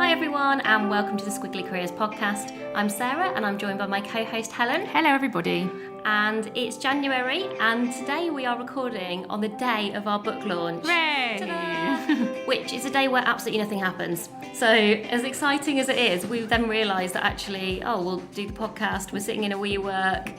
Hi everyone and welcome to the Squiggly Careers podcast. I'm Sarah and I'm joined by my co-host Helen. Hello everybody. And it's January and today we are recording on the day of our book launch. Hooray! Which is a day where absolutely nothing happens. So as exciting as it is, we then realised that actually, we'll do the podcast, we're sitting in a WeWork,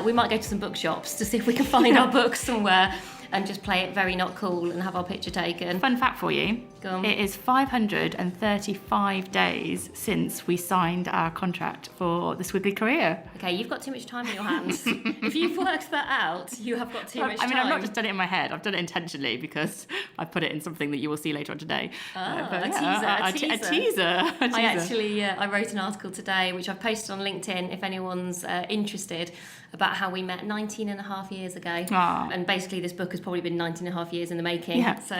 we might go to some bookshops to see if we can find our books somewhere and just play it very not cool and have our picture taken. Fun fact for you, Go on. It is 535 days since we signed our contract for the Squiggly career. Okay, you've got too much time in your hands. If you've worked that out, you have got too much time. I've not just done it in my head, I've done it intentionally because I've put it in something that you will see later on today. A teaser. I wrote an article today, which I've posted on LinkedIn if anyone's interested, about how we met 19 and a half years ago. Aww. And basically this book has probably been 19 and a half years in the making. Yeah, so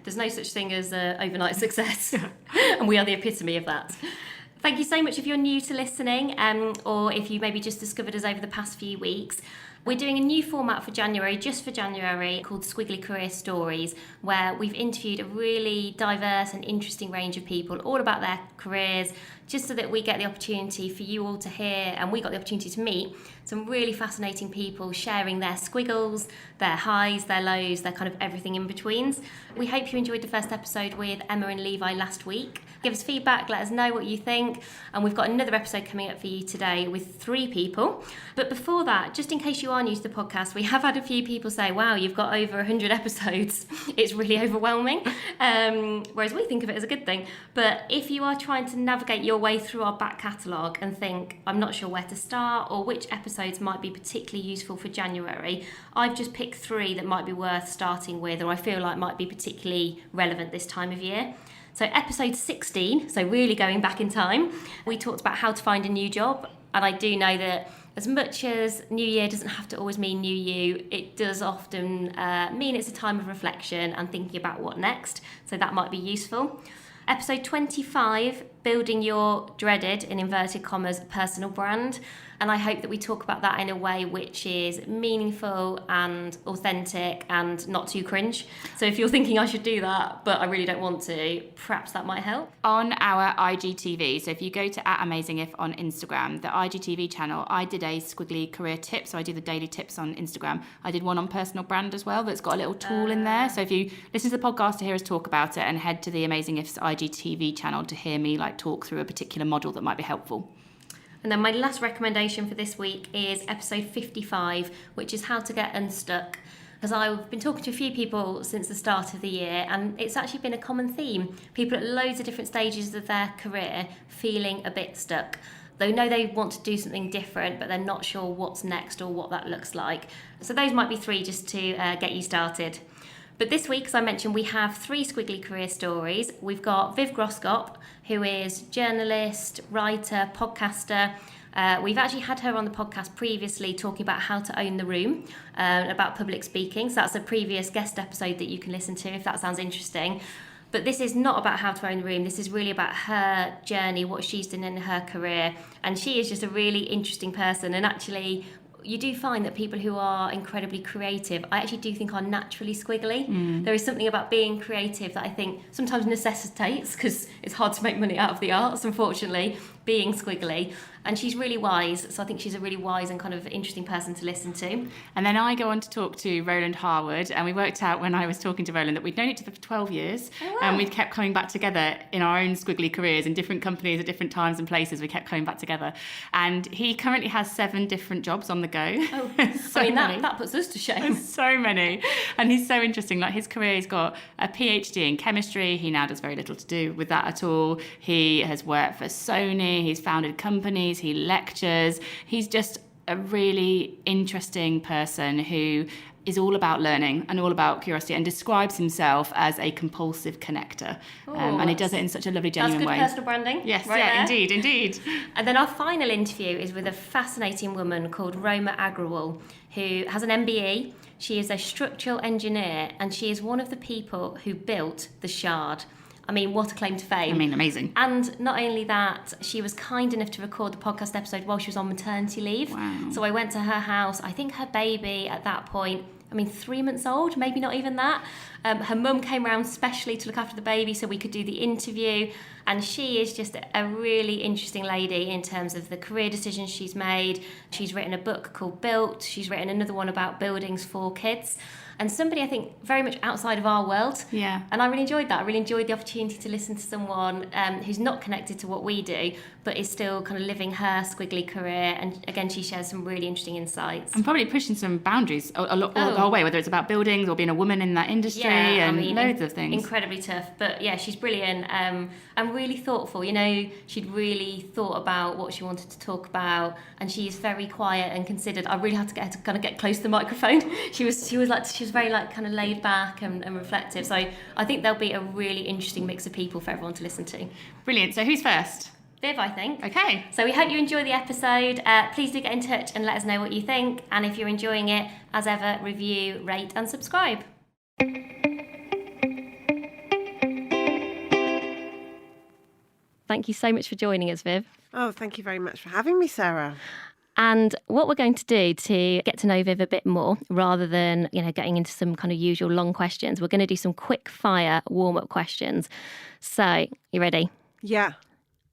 there's no such thing as overnight success. And we are the epitome of that. Thank you so much if you're new to listening, or if you maybe just discovered us over the past few weeks. We're doing a new format for January, just for January, called Squiggly Career Stories, where we've interviewed a really diverse and interesting range of people all about their careers, just so that we get the opportunity for you all to hear, and we got the opportunity to meet some really fascinating people sharing their squiggles, their highs, their lows, their kind of everything in betweens. We hope you enjoyed the first episode with Emma and Levi last week. Give us feedback, let us know what you think, and we've got another episode coming up for you today with 3 people. But before that, just in case you are new to the podcast, we have had a few people say, wow, you've got over 100 episodes. It's really overwhelming, whereas we think of it as a good thing. But if you are trying to navigate your way through our back catalogue and think, I'm not sure where to start or which episodes might be particularly useful for January, I've just picked 3 that might be worth starting with, or I feel like might be particularly relevant this time of year. So episode 16, so really going back in time, we talked about how to find a new job. And I do know that as much as New Year doesn't have to always mean new you, it does often mean it's a time of reflection and thinking about what next. So that might be useful. Episode 25, building your dreaded, in inverted commas, personal brand. And I hope that we talk about that in a way which is meaningful and authentic and not too cringe. So if you're thinking I should do that, but I really don't want to, perhaps that might help. On our IGTV, so if you go to @AmazingIf on Instagram, the IGTV channel, I did a Squiggly career tip, so I do the daily tips on Instagram. I did one on personal brand as well that's got a little tool in there. So if you listen to the podcast to hear us talk about it, and head to the Amazing If's IGTV channel to hear me talk through a particular model that might be helpful. And then my last recommendation for this week is episode 55, which is how to get unstuck. Because I've been talking to a few people since the start of the year, and it's actually been a common theme. People at loads of different stages of their career feeling a bit stuck. They know they want to do something different, but they're not sure what's next or what that looks like. So those might be 3 just to get you started. But this week, as I mentioned, we have 3 Squiggly career stories. We've got Viv Groskop, who is journalist, writer, podcaster. We've actually had her on the podcast previously talking about how to own the room, about public speaking. So that's a previous guest episode that you can listen to if that sounds interesting. But this is not about how to own the room. This is really about her journey, what she's done in her career. And she is just a really interesting person. And actually, you do find that people who are incredibly creative, I actually do think are naturally squiggly. There is something about being creative that I think sometimes necessitates, because it's hard to make money out of the arts, unfortunately, being squiggly. And she's really wise, so I think she's a really wise and kind of interesting person to listen to. And then I go on to talk to Roland Harwood, and we worked out when I was talking to Roland that we'd known each other for 12 years, and we'd kept coming back together in our own squiggly careers in different companies at different times and places. We kept coming back together. And he currently has 7 different jobs on the go. Oh, that puts us to shame. So many. And he's so interesting. His career, he's got a PhD in chemistry. He now does very little to do with that at all. He has worked for Sony. He's founded companies. He lectures. He's just a really interesting person who is all about learning and all about curiosity, and describes himself as a compulsive connector. And he does it in such a lovely, genuine way. That's good personal branding. Yes, right there. Indeed. And then our final interview is with a fascinating woman called Roma Agrawal, who has an MBE. She is a structural engineer, and she is one of the people who built the Shard. I mean, what a claim to fame. I mean, amazing. And not only that, she was kind enough to record the podcast episode while she was on maternity leave. Wow. So I went to her house. I think her baby at that point 3 months old, maybe not even that. Her mum came around specially to look after the baby so we could do the interview. And she is just a really interesting lady in terms of the career decisions she's made. She's written a book called Built. She's written another one about buildings for kids. And somebody, I think, very much outside of our world. Yeah. And I really enjoyed that. I really enjoyed the opportunity to listen to someone who's not connected to what we do, but is still kind of living her Squiggly career. And again, she shares some really interesting insights. And probably pushing some boundaries the whole way, whether it's about buildings or being a woman in that industry and loads of things. Incredibly tough. But yeah, she's brilliant and really thoughtful. She'd really thought about what she wanted to talk about, and she is very quiet and considered. I really had to get her to kind of get close to the microphone. She was very kind of laid back and reflective. So I think there'll be a really interesting mix of people for everyone to listen to. Brilliant. So who's first? Viv, I think. Okay. So we hope you enjoy the episode. Please do get in touch and let us know what you think. And if you're enjoying it, as ever, review, rate and subscribe. Thank you so much for joining us, Viv. Oh, thank you very much for having me, Sarah. And what we're going to do to get to know Viv a bit more, rather than, getting into some kind of usual long questions, we're going to do some quick fire warm-up questions. So, you ready? Yeah.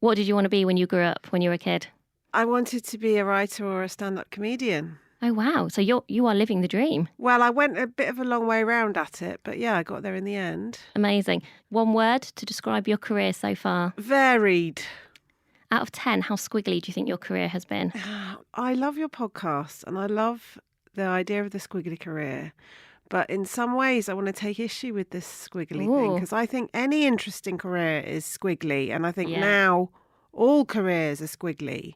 What did you want to be when you grew up, when you were a kid? I wanted to be a writer or a stand-up comedian. Oh, wow. So you are living the dream. Well, I went a bit of a long way round at it, but yeah, I got there in the end. Amazing. One word to describe your career so far? Varied. Out of 10, how squiggly do you think your career has been? I love your podcast and I love the idea of the squiggly career. But in some ways, I want to take issue with this squiggly thing, because I think any interesting career is squiggly. And I think now all careers are squiggly.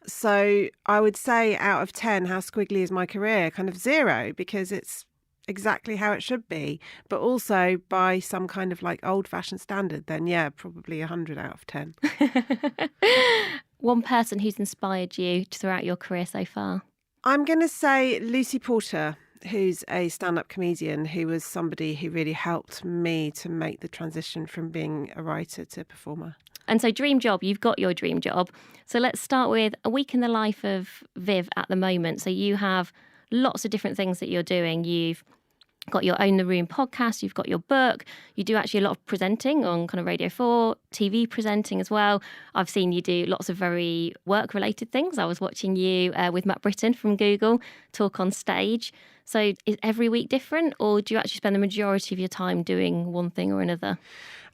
So I would say out of 10, how squiggly is my career? Kind of 0, because it's exactly how it should be. But also by some kind of old-fashioned standard, then probably 100 out of 10. One person who's inspired you throughout your career so far? I'm going to say Lucy Porter, who's a stand-up comedian, who was somebody who really helped me to make the transition from being a writer to a performer. And so dream job, you've got your dream job. So let's start with a week in the life of Viv at the moment. So you have lots of different things that you're doing. You've got your Own the Room podcast, you've got your book, you do actually a lot of presenting on kind of Radio 4, TV presenting as well. I've seen you do lots of very work-related things. I was watching you with Matt Britton from Google talk on stage. So is every week different, or do you actually spend the majority of your time doing one thing or another?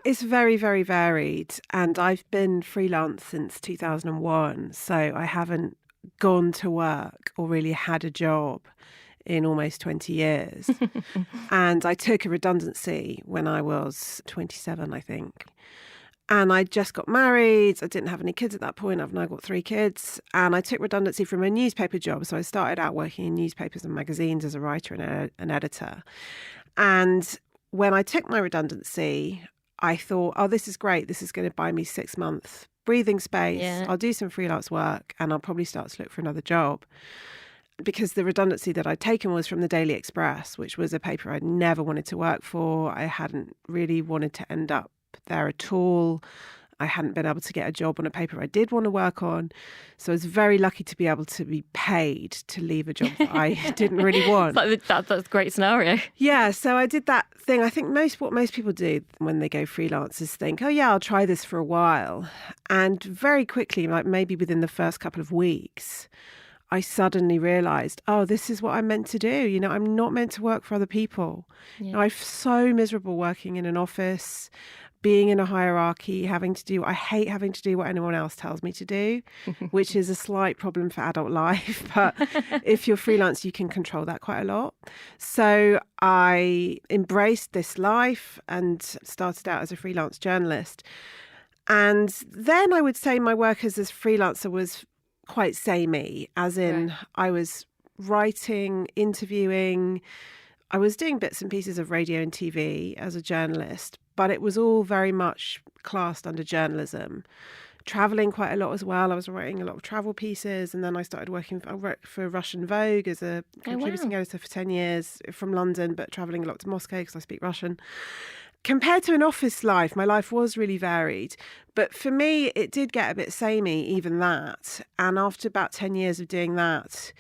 It's very, very varied. And I've been freelance since 2001, so I haven't gone to work or really had a job in almost 20 years. And I took a redundancy when I was 27, I think. And I just got married. I didn't have any kids at that point. I've now got 3 kids. And I took redundancy from a newspaper job. So I started out working in newspapers and magazines as a writer and an editor. And when I took my redundancy, I thought, oh, this is great. This is going to buy me 6 months breathing space. Yeah. I'll do some freelance work and I'll probably start to look for another job. Because the redundancy that I'd taken was from the Daily Express, which was a paper I'd never wanted to work for. I hadn't really wanted to end up there at all. I hadn't been able to get a job on a paper I did want to work on. So I was very lucky to be able to be paid to leave a job that I didn't really want. That's a great scenario. Yeah, so I did that thing. I think what most people do when they go freelance is think, oh yeah, I'll try this for a while. And very quickly, maybe within the first couple of weeks, I suddenly realised, oh, this is what I'm meant to do. I'm not meant to work for other people. Yeah. I'm so miserable working in an office, being in a hierarchy, I hate having to do what anyone else tells me to do, which is a slight problem for adult life. But if you're freelance, you can control that quite a lot. So I embraced this life and started out as a freelance journalist. And then I would say my work as a freelancer was quite samey, as in I was writing, interviewing, I was doing bits and pieces of radio and TV as a journalist, but it was all very much classed under journalism. Travelling quite a lot as well. I was writing a lot of travel pieces, and then I worked for Russian Vogue as a contributing editor for 10 years from London, but travelling a lot to Moscow because I speak Russian. Compared to an office life, my life was really varied. But for me, it did get a bit samey, even that. And after about 10 years of doing that,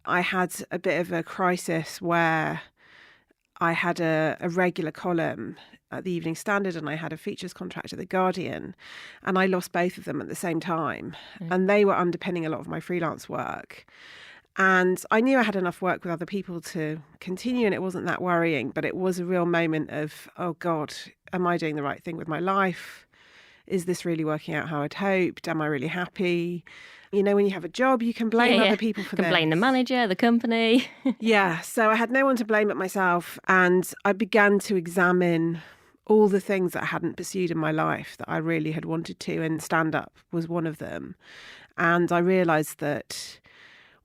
I had a bit of a crisis where I had a regular column at the Evening Standard and I had a features contract at The Guardian, and I lost both of them at the same time. And they were underpinning a lot of my freelance work. And I knew I had enough work with other people to continue, and it wasn't that worrying, but it was a real moment of, oh God, am I doing the right thing with my life? Is this really working out how I'd hoped? Am I really happy? You know, when you have a job, you can blame other people for this. You can blame the manager, the company. Yeah, so I had no one to blame but myself, and I began to examine all the things that I hadn't pursued in my life that I really had wanted to, and stand-up was one of them. And I realised that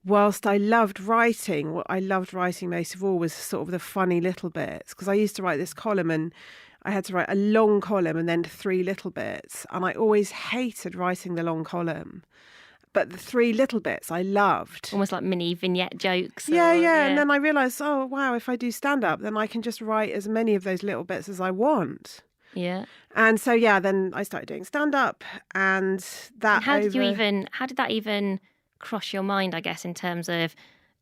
whilst I loved writing, what I loved writing most of all was sort of the funny little bits, because I used to write this column and I had to write a long column and then 3 little bits, and I always hated writing the long column. But the 3 little bits I loved. Almost like mini vignette jokes. Yeah. And then I realised, oh, wow, if I do stand-up, then I can just write as many of those little bits as I want. Yeah. And so, then I started doing stand-up, and that and how did that even cross your mind, I guess, in terms of,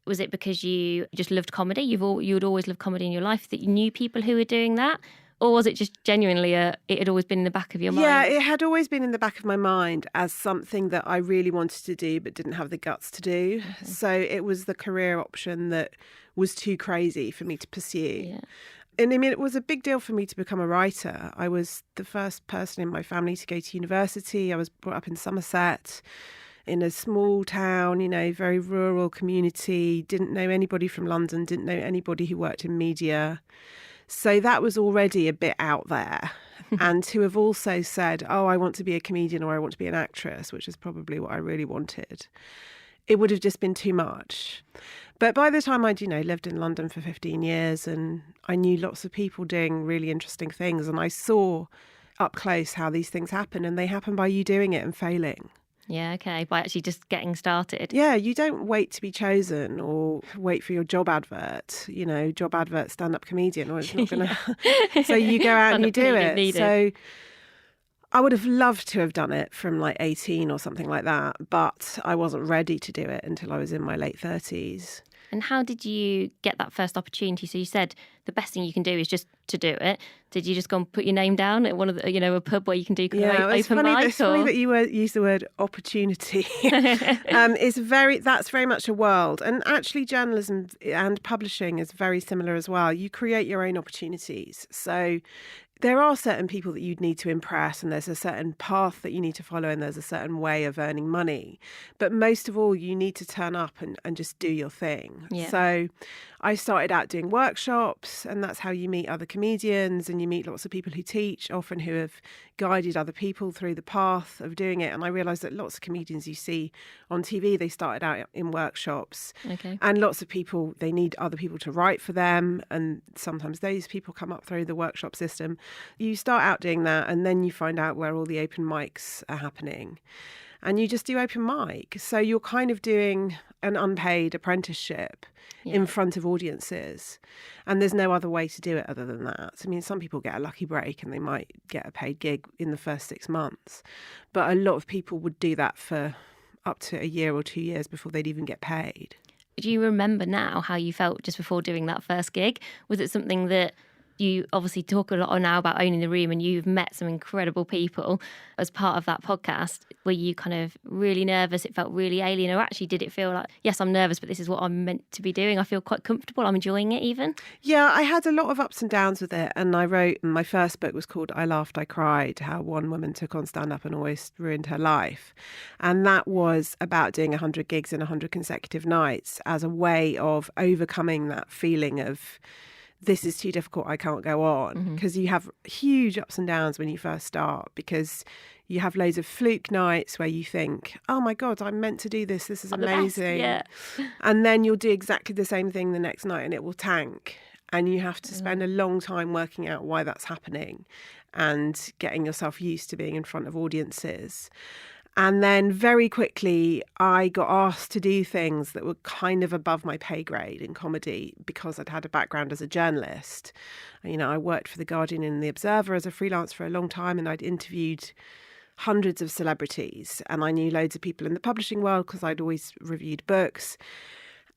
was it because you just loved comedy? You'd always loved comedy in your life, that you knew people who were doing that? Or was it just genuinely it had always been in the back of your mind? Yeah, it had always been in the back of my mind as something that I really wanted to do but didn't have the guts to do. Mm-hmm. So it was the career option that was too crazy for me to pursue. Yeah. And I mean, it was a big deal for me to become a writer. I was the first person in my family to go to university. I was brought up in Somerset, in a small town, very rural community, didn't know anybody from London, didn't know anybody who worked in media. So that was already a bit out there. And to have also said, oh, I want to be a comedian or I want to be an actress, which is probably what I really wanted, it would have just been too much. But by the time I'd, lived in London for 15 years and I knew lots of people doing really interesting things, and I saw up close how these things happen, and they happen by you doing it and failing. Yeah, okay, by actually just getting started. Yeah, you don't wait to be chosen or wait for your job advert, job advert, stand-up comedian, or it's not going to... So you go out and you do it. So I would have loved to have done it from like 18 or something like that, but I wasn't ready to do it until I was in my late 30s. And how did you get that first opportunity? So you said the best thing you can do is just to do it. Did you just go and put your name down at one of the, a pub where you can do open mic? It's funny that you use the word opportunity. That's very much a world. And actually journalism and publishing is very similar as well. You create your own opportunities. So there are certain people that you'd need to impress, and there's a certain path that you need to follow, and there's a certain way of earning money. But most of all, you need to turn up and just do your thing. Yeah. So I started out doing workshops, and that's how you meet other comedians, and you meet lots of people who teach, often who have guided other people through the path of doing it. And I realised that lots of comedians you see on TV, they started out in workshops. Okay. And lots of people, they need other people to write for them, and sometimes those people come up through the workshop system. You start out doing that, and then you find out where all the open mics are happening. And you just do open mic. So you're kind of doing an unpaid apprenticeship in front of audiences. And there's no other way to do it other than that. I mean, some people get a lucky break and they might get a paid gig in the first 6 months. But a lot of people would do that for up to a year or 2 years before they'd even get paid. Do you remember now how you felt just before doing that first gig? Was it something that you obviously talk a lot now about owning the room, and you've met some incredible people as part of that podcast? Were you kind of really nervous? It felt really alien, or actually did it feel like, yes, I'm nervous, but this is what I'm meant to be doing? I feel quite comfortable. I'm enjoying it even. Yeah, I had a lot of ups and downs with it. And I wrote, my first book was called I Laughed, I Cried, how one woman took on stand-up and always ruined her life. And that was about doing 100 gigs in 100 consecutive nights as a way of overcoming that feeling of, this is too difficult, I can't go on. Because you have huge ups and downs when you first start, because you have loads of fluke nights where you think, oh my God, I'm meant to do this. This is amazing. Yeah. And then you'll do exactly the same thing the next night and it will tank. And you have to spend a long time working out why that's happening and getting yourself used to being in front of audiences. And then very quickly, I got asked to do things that were kind of above my pay grade in comedy because I'd had a background as a journalist. I worked for The Guardian and The Observer as a freelance for a long time, and I'd interviewed hundreds of celebrities, and I knew loads of people in the publishing world because I'd always reviewed books.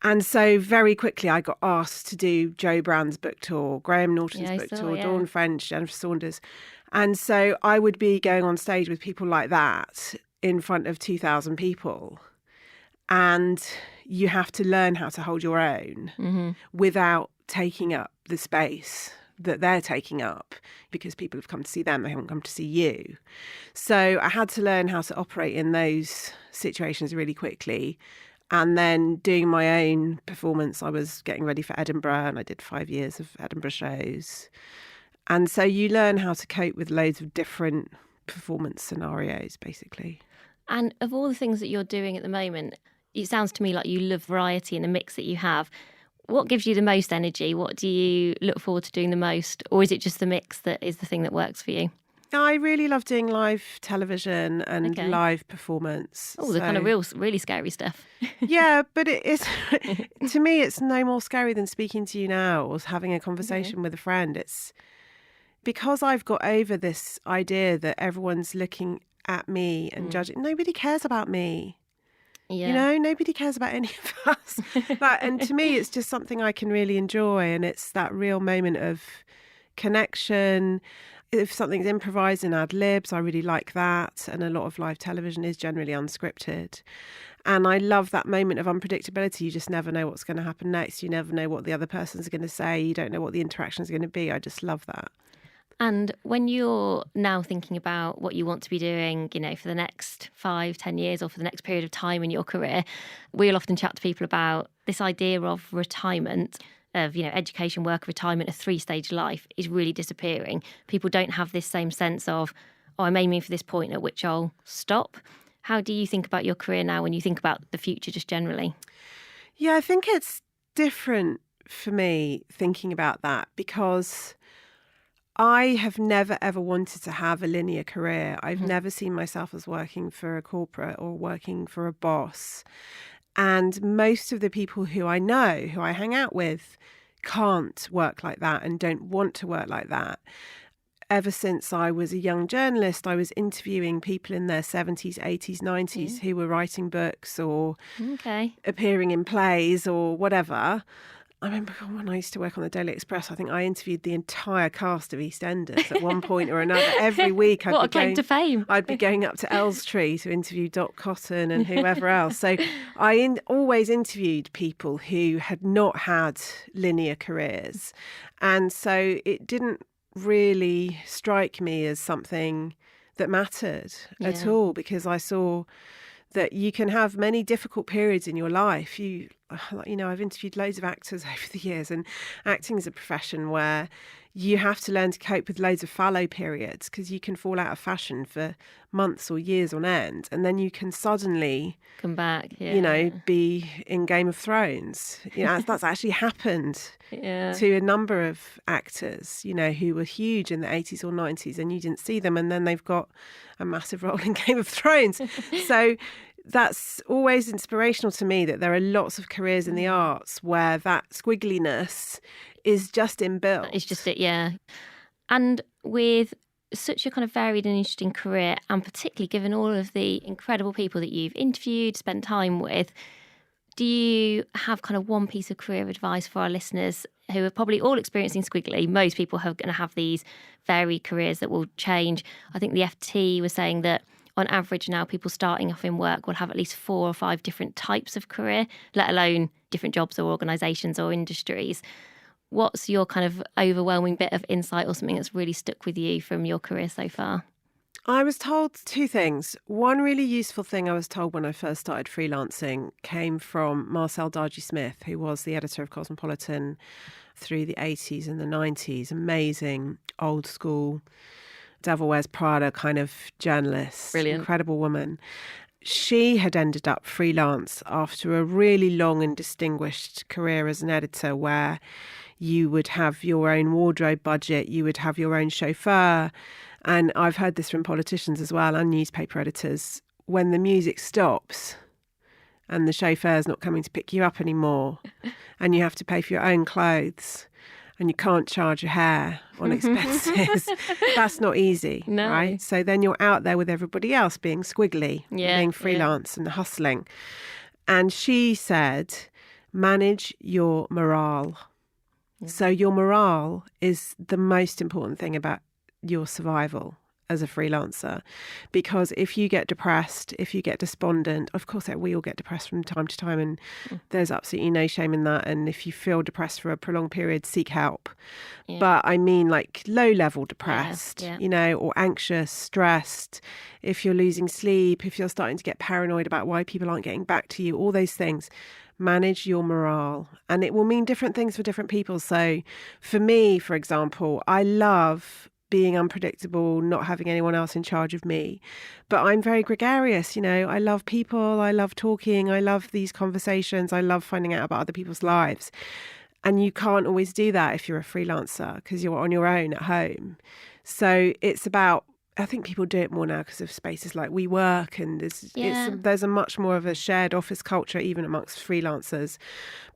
And so very quickly I got asked to do Joe Brand's book tour, Graham Norton's book tour, Dawn French, Jennifer Saunders. And so I would be going on stage with people like that in front of 2,000 people. And you have to learn how to hold your own without taking up the space that they're taking up, because people have come to see them, they haven't come to see you. So I had to learn how to operate in those situations really quickly. And then doing my own performance, I was getting ready for Edinburgh, and I did 5 years of Edinburgh shows. And so you learn how to cope with loads of different performance scenarios, basically. And of all the things that you're doing at the moment, it sounds to me like you love variety in the mix that you have. What gives you the most energy? What do you look forward to doing the most? Or is it just the mix that is the thing that works for you? I really love doing live television and live performance. Oh, the kind of really scary stuff. Yeah, but it is, to me, it's no more scary than speaking to you now or having a conversation with a friend. It's because I've got over this idea that everyone's looking at me and judging. Nobody cares about me. Yeah. You know, nobody cares about any of us. And to me, it's just something I can really enjoy. And it's that real moment of connection. If something's improvised and ad-libs, I really like that. And a lot of live television is generally unscripted. And I love that moment of unpredictability. You just never know what's going to happen next. You never know what the other person's going to say. You don't know what the interaction is going to be. I just love that. And when you're now thinking about what you want to be doing, you know, for the next 5-10 years or for the next period of time in your career, we'll often chat to people about this idea of retirement, of, you know, education, work, retirement, a 3-stage life is really disappearing. People don't have this same sense of, oh, I'm aiming for this point at which I'll stop. How do you think about your career now when you think about the future just generally? Yeah, I think it's different for me thinking about that, because I have never, ever wanted to have a linear career. I've never seen myself as working for a corporate or working for a boss. And most of the people who I know, who I hang out with, can't work like that and don't want to work like that. Ever since I was a young journalist, I was interviewing people in their 70s, 80s, 90s who were writing books or appearing in plays or whatever. I remember when I used to work on the Daily Express, I think I interviewed the entire cast of EastEnders at one point or another. Every week What a claim to fame. I'd be going up to Elstree to interview Dot Cotton and whoever else. So I always interviewed people who had not had linear careers. And so it didn't really strike me as something that mattered at all, because I saw that you can have many difficult periods in your life. You know, I've interviewed loads of actors over the years, and acting is a profession where you have to learn to cope with loads of fallow periods, because you can fall out of fashion for months or years on end, and then you can suddenly come back, you know, be in Game of Thrones. You know, that's actually happened to a number of actors, you know, who were huge in the 80s or 90s, and you didn't see them, and then they've got a massive role in Game of Thrones. So that's always inspirational to me, that there are lots of careers in the arts where that squiggliness is just inbuilt. It's just it, yeah. And with such a kind of varied and interesting career, and particularly given all of the incredible people that you've interviewed, spent time with, do you have kind of one piece of career advice for our listeners who are probably all experiencing Squiggly? Most people are going to have these varied careers that will change. I think the FT was saying that on average now, people starting off in work will have at least 4 or 5 different types of career, let alone different jobs or organisations or industries. What's your kind of overwhelming bit of insight or something that's really stuck with you from your career so far? I was told 2 things. One really useful thing I was told when I first started freelancing came from Marcel Dargy-Smith, who was the editor of Cosmopolitan through the 80s and the 90s. Amazing, old school, Devil Wears Prada kind of journalist. Brilliant. Incredible woman. She had ended up freelance after a really long and distinguished career as an editor, where you would have your own wardrobe budget, you would have your own chauffeur. And I've heard this from politicians as well and newspaper editors. When the music stops and the chauffeur's not coming to pick you up anymore, and you have to pay for your own clothes, and you can't charge your hair on expenses, that's not easy, right? So then you're out there with everybody else being squiggly, being freelance and hustling. And she said, manage your morale. So your morale is the most important thing about your survival as a freelancer, because if you get depressed, if you get despondent, of course we all get depressed from time to time, and there's absolutely no shame in that. And if you feel depressed for a prolonged period, seek help. But I mean like low level depressed, you know, or anxious, stressed, if you're losing sleep, if you're starting to get paranoid about why people aren't getting back to you, all those things. Manage your morale, and it will mean different things for different people. So for me, for example, I love being unpredictable, not having anyone else in charge of me. But I'm very gregarious, you know, I love people, I love talking, I love these conversations, I love finding out about other people's lives. And you can't always do that if you're a freelancer because you're on your own at home. So it's about, I think people do it more now because of spaces like WeWork, and there's a much more of a shared office culture even amongst freelancers.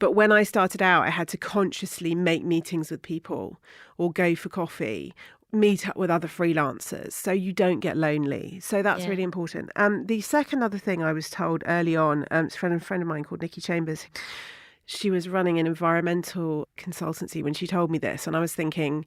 But when I started out, I had to consciously make meetings with people or go for coffee, meet up with other freelancers so you don't get lonely. So that's really important. The second other thing I was told early on, it's a friend of mine called Nikki Chambers. She was running an environmental consultancy when she told me this, and I was thinking,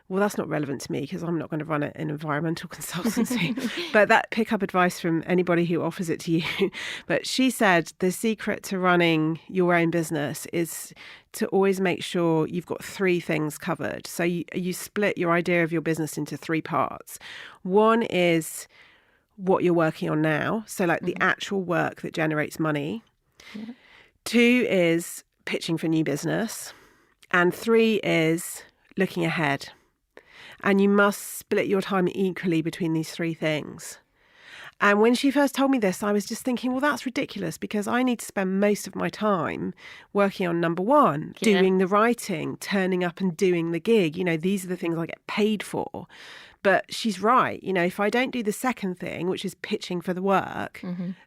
well, that's not relevant to me because I'm not going to run an environmental consultancy. But that pick up advice from anybody who offers it to you. But she said the secret to running your own business is to always make sure you've got three things covered. So you split your idea of your business into three parts. One is what you're working on now. So like the actual work that generates money. Yeah. 2 is pitching for new business. And 3 is looking ahead. And you must split your time equally between these three things. And when she first told me this, I was just thinking, well, that's ridiculous because I need to spend most of my time working on number 1, doing the writing, turning up and doing the gig. You know, these are the things I get paid for. But she's right. You know, if I don't do the second thing, which is pitching for the work,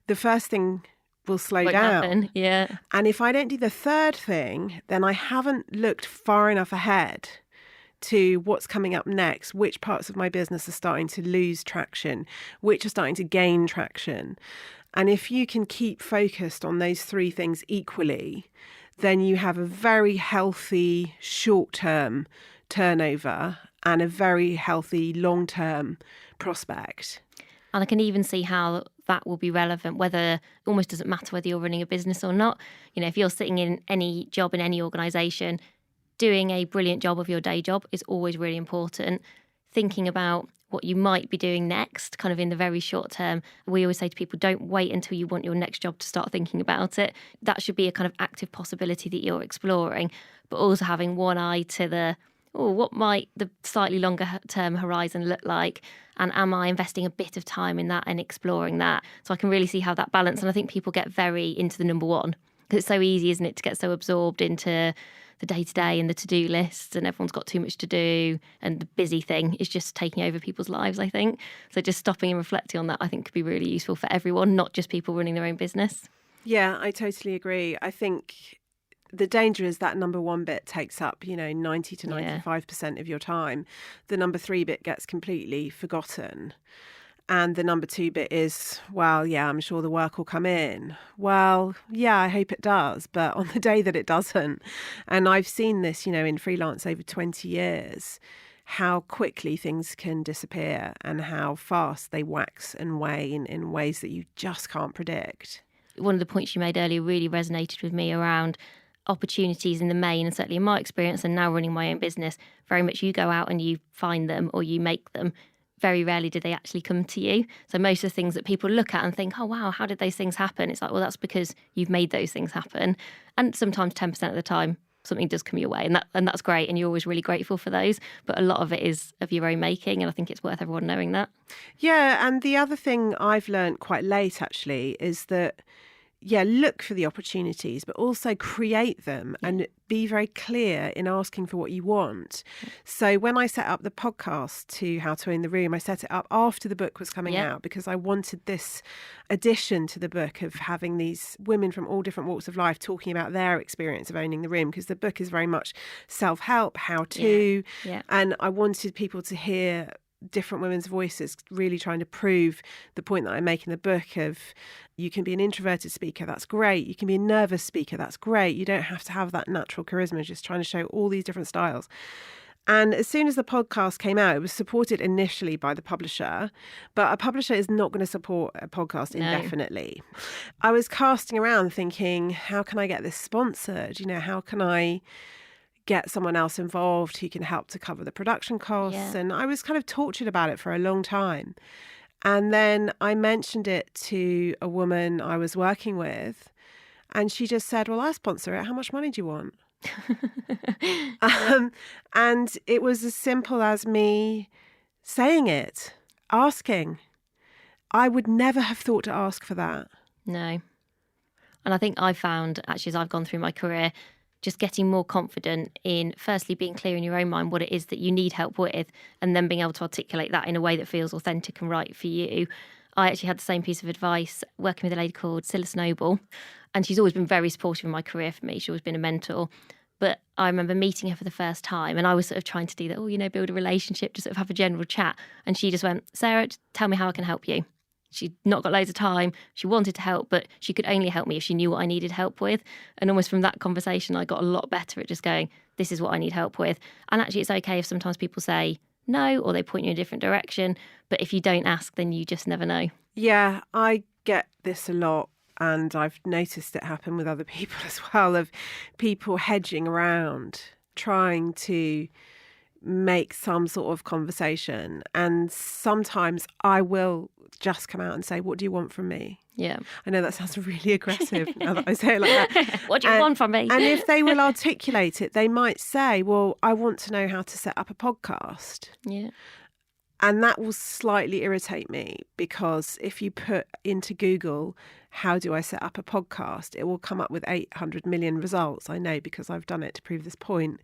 the first thing will slow down. Yeah. And if I don't do the third thing, then I haven't looked far enough ahead to what's coming up next, which parts of my business are starting to lose traction, which are starting to gain traction. And if you can keep focused on those three things equally, then you have a very healthy short-term turnover and a very healthy long-term prospect. And I can even see how that will be relevant, whether it almost doesn't matter whether you're running a business or not. You know, if you're sitting in any job in any organisation, doing a brilliant job of your day job is always really important. Thinking about what you might be doing next, kind of in the very short term. We always say to people, don't wait until you want your next job to start thinking about it. That should be a kind of active possibility that you're exploring, but also having one eye to what might the slightly longer term horizon look like? And am I investing a bit of time in that and exploring that? So I can really see how that balance. And I think people get very into the number one because it's so easy, isn't it, to get so absorbed into the day-to-day and the to-do lists, and everyone's got too much to do, and the busy thing is just taking over people's lives, I think. So just stopping and reflecting on that, I think, could be really useful for everyone, not just people running their own business. Yeah, I totally agree. I think the danger is that number 1 bit takes up, 90 to 95% of your time. The number 3 bit gets completely forgotten. And the number 2 bit is, well, yeah, I'm sure the work will come in. Well, yeah, I hope it does. But on the day that it doesn't, and I've seen this, in freelance over 20 years, how quickly things can disappear and how fast they wax and wane in ways that you just can't predict. One of the points you made earlier really resonated with me around opportunities in the main, and certainly in my experience and now running my own business, very much you go out and you find them or you make them. Very rarely do they actually come to you. So most of the things that people look at and think, oh, wow, how did those things happen? It's like, well, that's because you've made those things happen. And sometimes 10% of the time, something does come your way. And that's great. And you're always really grateful for those. But a lot of it is of your own making. And I think it's worth everyone knowing that. Yeah. And the other thing I've learned quite late, actually, is that, look for the opportunities, but also create them and be very clear in asking for what you want. So when I set up the podcast to How to Own the Room, I set it up after the book was coming out because I wanted this addition to the book of having these women from all different walks of life talking about their experience of owning the room, because the book is very much self-help, how to, and I wanted people to hear different women's voices, really trying to prove the point that I make in the book of you can be an introverted speaker, that's great. You can be a nervous speaker, that's great. You don't have to have that natural charisma, just trying to show all these different styles. And as soon as the podcast came out, it was supported initially by the publisher, but a publisher is not going to support a podcast indefinitely. I was casting around thinking, how can I get this sponsored? How can I get someone else involved who can help to cover the production costs? Yeah. And I was kind of tortured about it for a long time. And then I mentioned it to a woman I was working with, and she just said, well, I'll sponsor it. How much money do you want? And it was as simple as me saying it, asking. I would never have thought to ask for that. No. And I think I found, actually, as I've gone through my career, just getting more confident in firstly being clear in your own mind what it is that you need help with, and then being able to articulate that in a way that feels authentic and right for you. I actually had the same piece of advice working with a lady called Scylla Snowball, and she's always been very supportive in my career for me. She's always been a mentor. But I remember meeting her for the first time, and I was sort of trying to do that, build a relationship, just sort of have a general chat. And she just went, Sarah, just tell me how I can help you. She'd not got loads of time. She wanted to help, but she could only help me if she knew what I needed help with. And almost from that conversation, I got a lot better at just going, this is what I need help with. And actually, it's okay if sometimes people say no, or they point you in a different direction. But if you don't ask, then you just never know. Yeah, I get this a lot. And I've noticed it happen with other people as well, of people hedging around, trying to make some sort of conversation. And sometimes I will just come out and say, what do you want from me? Yeah. I know that sounds really aggressive now that I say it like that. What do you want from me? And if they will articulate it, they might say, well, I want to know how to set up a podcast. Yeah. And that will slightly irritate me, because if you put into Google, how do I set up a podcast? It will come up with 800 million results. I know, because I've done it to prove this point.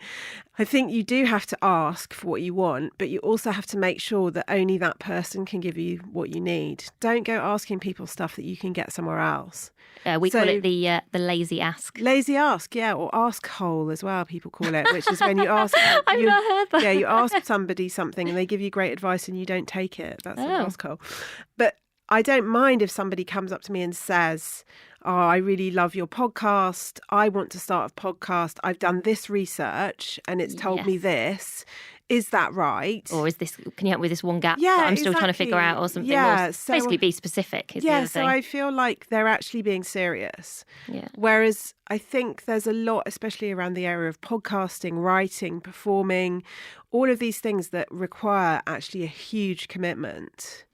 I think you do have to ask for what you want, but you also have to make sure that only that person can give you what you need. Don't go asking people stuff that you can get somewhere else. We call it the lazy ask. Lazy ask, yeah, or ask hole as well, people call it, which is when you ask... I've not heard that. Yeah, you ask somebody something and they give you great advice and you don't take it. That's an ask hole. But I don't mind if somebody comes up to me and says, oh, I really love your podcast. I want to start a podcast. I've done this research and it's told me this. Is that right? Or is this? Can you help me with this one gap that I'm still trying to figure out, or something? Yeah, more, so, basically be specific is the other thing. So I feel like they're actually being serious. Yeah. Whereas I think there's a lot, especially around the area of podcasting, writing, performing, all of these things that require actually a huge commitment.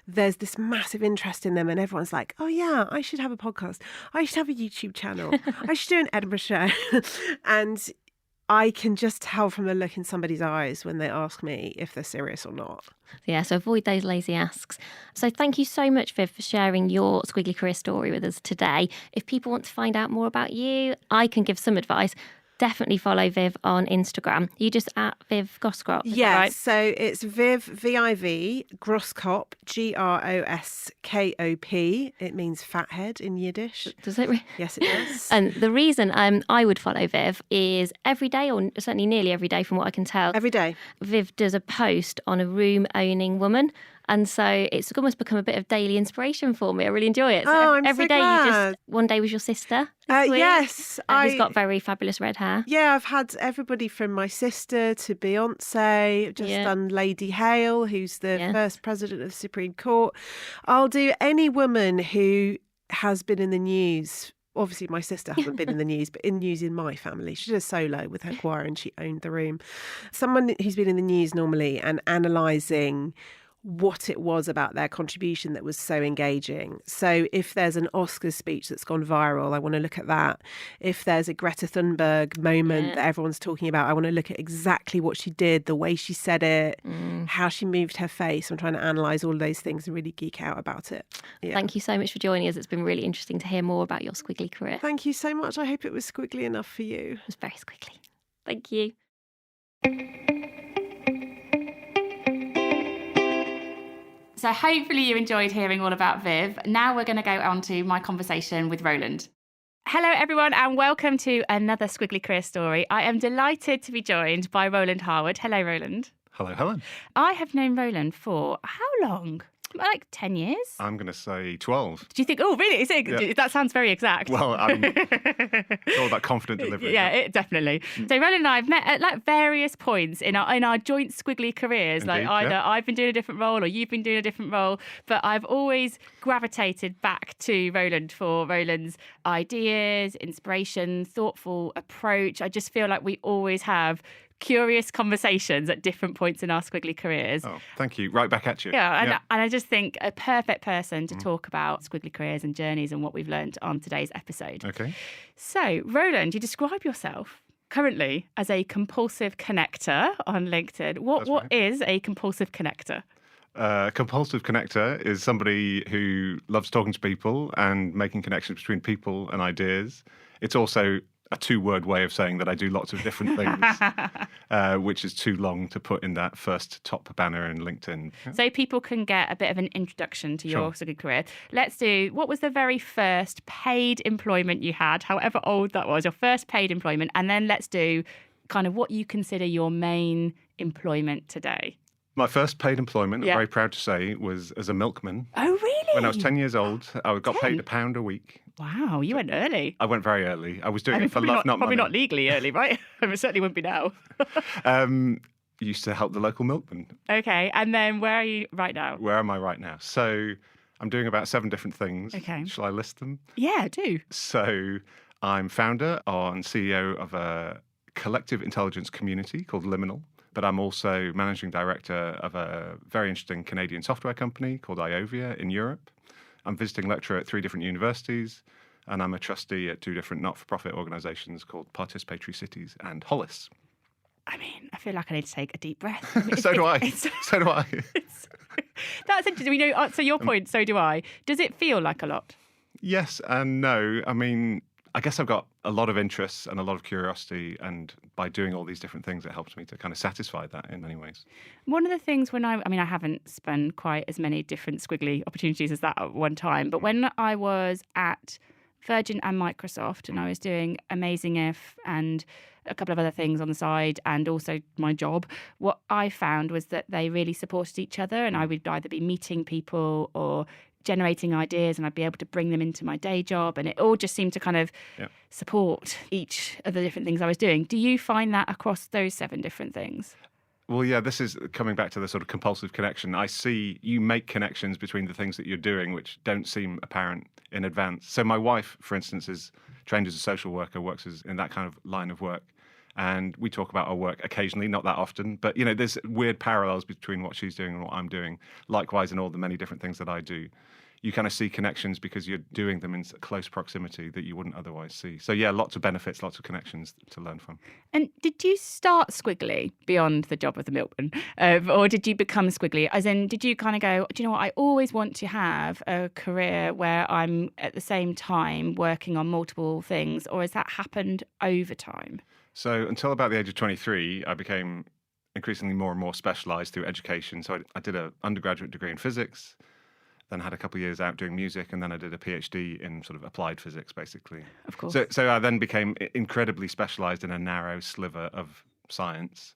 There's this massive interest in them, and everyone's like, oh yeah, I should have a podcast. I should have a YouTube channel. I should do an Edinburgh show. And I can just tell from the look in somebody's eyes when they ask me if they're serious or not. Yeah, so avoid those lazy asks. So thank you so much, Viv, for sharing your Squiggly career story with us today. If people want to find out more about you, I can give some advice. Definitely follow Viv on Instagram. You just at Viv Groskop. Yeah, right? So it's Viv, V-I-V, Groskop, Groskop. It means fathead in Yiddish. Does it really? Yes, it does. And the reason I would follow Viv is every day, or certainly nearly every day from what I can tell. Every day. Viv does a post on a room-owning woman. And so it's almost become a bit of daily inspiration for me. I really enjoy it. So I'm every so day glad. One day was your sister. Yes. Who's got very fabulous red hair. Yeah, I've had everybody from my sister to Beyonce. I've just done Lady Hale, who's the first president of the Supreme Court. I'll do any woman who has been in the news. Obviously, my sister hasn't been in the news, but in news in my family. She did a solo with her choir and she owned the room. Someone who's been in the news normally and analysing what it was about their contribution that was so engaging. So if there's an Oscars speech that's gone viral, I want to look at that. If there's a Greta Thunberg moment that everyone's talking about, I want to look at exactly what she did, the way she said it, how she moved her face. I'm trying to analyse all of those things and really geek out about it. Yeah. Thank you so much for joining us. It's been really interesting to hear more about your Squiggly career. Thank you so much. I hope it was squiggly enough for you. It was very squiggly. Thank you. So hopefully you enjoyed hearing all about Viv. Now we're going to go on to my conversation with Roland. Hello, everyone, and welcome to another Squiggly career story. I am delighted to be joined by Roland Harwood. Hello, Roland. Hello, Helen. I have known Roland for how long? Like 10 years? I'm going to say 12. Do you think, oh, really? Yeah. That sounds very exact. Well, it's all about confident delivery. Yeah, definitely. So Roland and I have met at like various points in our joint squiggly careers. Indeed, like either I've been doing a different role or you've been doing a different role. But I've always gravitated back to Roland for Roland's ideas, inspiration, thoughtful approach. I just feel like we always have curious conversations at different points in our squiggly careers. Oh, thank you. Right back at you. Yeah, and I just think a perfect person to talk about squiggly careers and journeys and what we've learned on today's episode. Okay. So, Roland, you describe yourself currently as a compulsive connector on LinkedIn. What is a compulsive connector? Compulsive connector is somebody who loves talking to people and making connections between people and ideas. It's also a two-word way of saying that I do lots of different things, which is too long to put in that first top banner in LinkedIn. So people can get a bit of an introduction to your sort of career. Let's do, what was the very first paid employment you had, however old that was, your first paid employment, and then let's do kind of what you consider your main employment today. My first paid employment, I'm very proud to say, was as a milkman. Oh, really? When I was 10 years old, I got paid £1 a week. Wow, you went early. I went very early. I was doing it for love, not money. Probably not legally early, right? It certainly wouldn't be now. Used to help the local milkman. Okay, and then where are you right now? Where am I right now? So I'm doing about 7 different things. Okay. Shall I list them? Yeah, do. So I'm founder and CEO of a collective intelligence community called Liminal. But I'm also managing director of a very interesting Canadian software company called Iovia in Europe. I'm visiting lecturer at 3 different universities, and I'm a trustee at 2 different not-for-profit organisations called Participatory Cities and Hollis. I mean, I feel like I need to take a deep breath. So do I. So do I. That's interesting. We know. So your point, so do I. Does it feel like a lot? Yes and no. I mean, I guess I've got a lot of interests and a lot of curiosity, and by doing all these different things, it helps me to kind of satisfy that in many ways. One of the things when I haven't spun quite as many different squiggly opportunities as that at one time, but when I was at Virgin and Microsoft and I was doing Amazing If and a couple of other things on the side and also my job, what I found was that they really supported each other, and I would either be meeting people or generating ideas and I'd be able to bring them into my day job, and it all just seemed to kind of support each of the different things I was doing. Do you find that across those 7 different things? Well, yeah, this is coming back to the sort of compulsive connection. I see you make connections between the things that you're doing which don't seem apparent in advance. So my wife, for instance, is trained as a social worker, works in that kind of line of work. And we talk about our work occasionally, not that often, but, you know, there's weird parallels between what she's doing and what I'm doing. Likewise, in all the many different things that I do, you kind of see connections because you're doing them in close proximity that you wouldn't otherwise see. So, yeah, lots of benefits, lots of connections to learn from. And did you start Squiggly beyond the job of the milkman? Or did you become Squiggly? As in, did you kind of go, do you know what, I always want to have a career where I'm at the same time working on multiple things? Or has that happened over time? So until about the age of 23, I became increasingly more and more specialised through education. So I did an undergraduate degree in physics, then had a couple of years out doing music, and then I did a PhD in sort of applied physics, basically. Of course. So I then became incredibly specialised in a narrow sliver of science.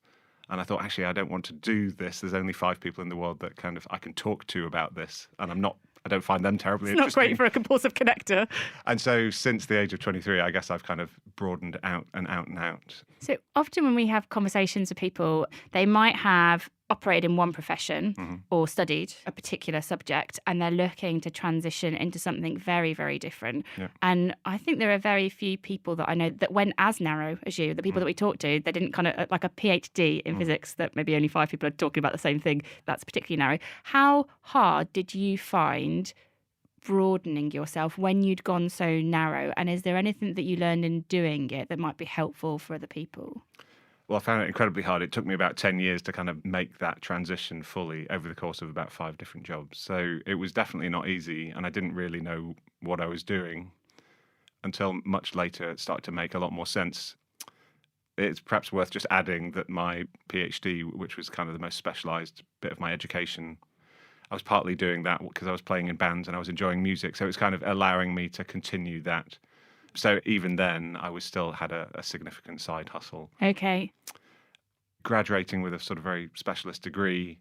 And I thought, actually, I don't want to do this. There's only 5 people in the world that kind of I can talk to about this, and I don't find them terribly interesting. It's not great for a compulsive connector. And so since the age of 23, I guess I've kind of broadened out and out and out. So often when we have conversations with people, they might have operated in one profession or studied a particular subject, and they're looking to transition into something very, very different. Yeah. And I think there are very few people that I know that went as narrow as you. The people that we talked to, they didn't kind of, like a PhD in physics, that maybe only 5 people are talking about the same thing. That's particularly narrow. How hard did you find broadening yourself when you'd gone so narrow? And is there anything that you learned in doing it that might be helpful for other people? Well, I found it incredibly hard. It took me about 10 years to kind of make that transition fully over the course of about 5 different jobs. So it was definitely not easy, and I didn't really know what I was doing until much later it started to make a lot more sense. It's perhaps worth just adding that my PhD, which was kind of the most specialised bit of my education, I was partly doing that because I was playing in bands and I was enjoying music. So it's kind of allowing me to continue that. So even then, I was still had a significant side hustle. Okay. graduating with a sort of very specialist degree,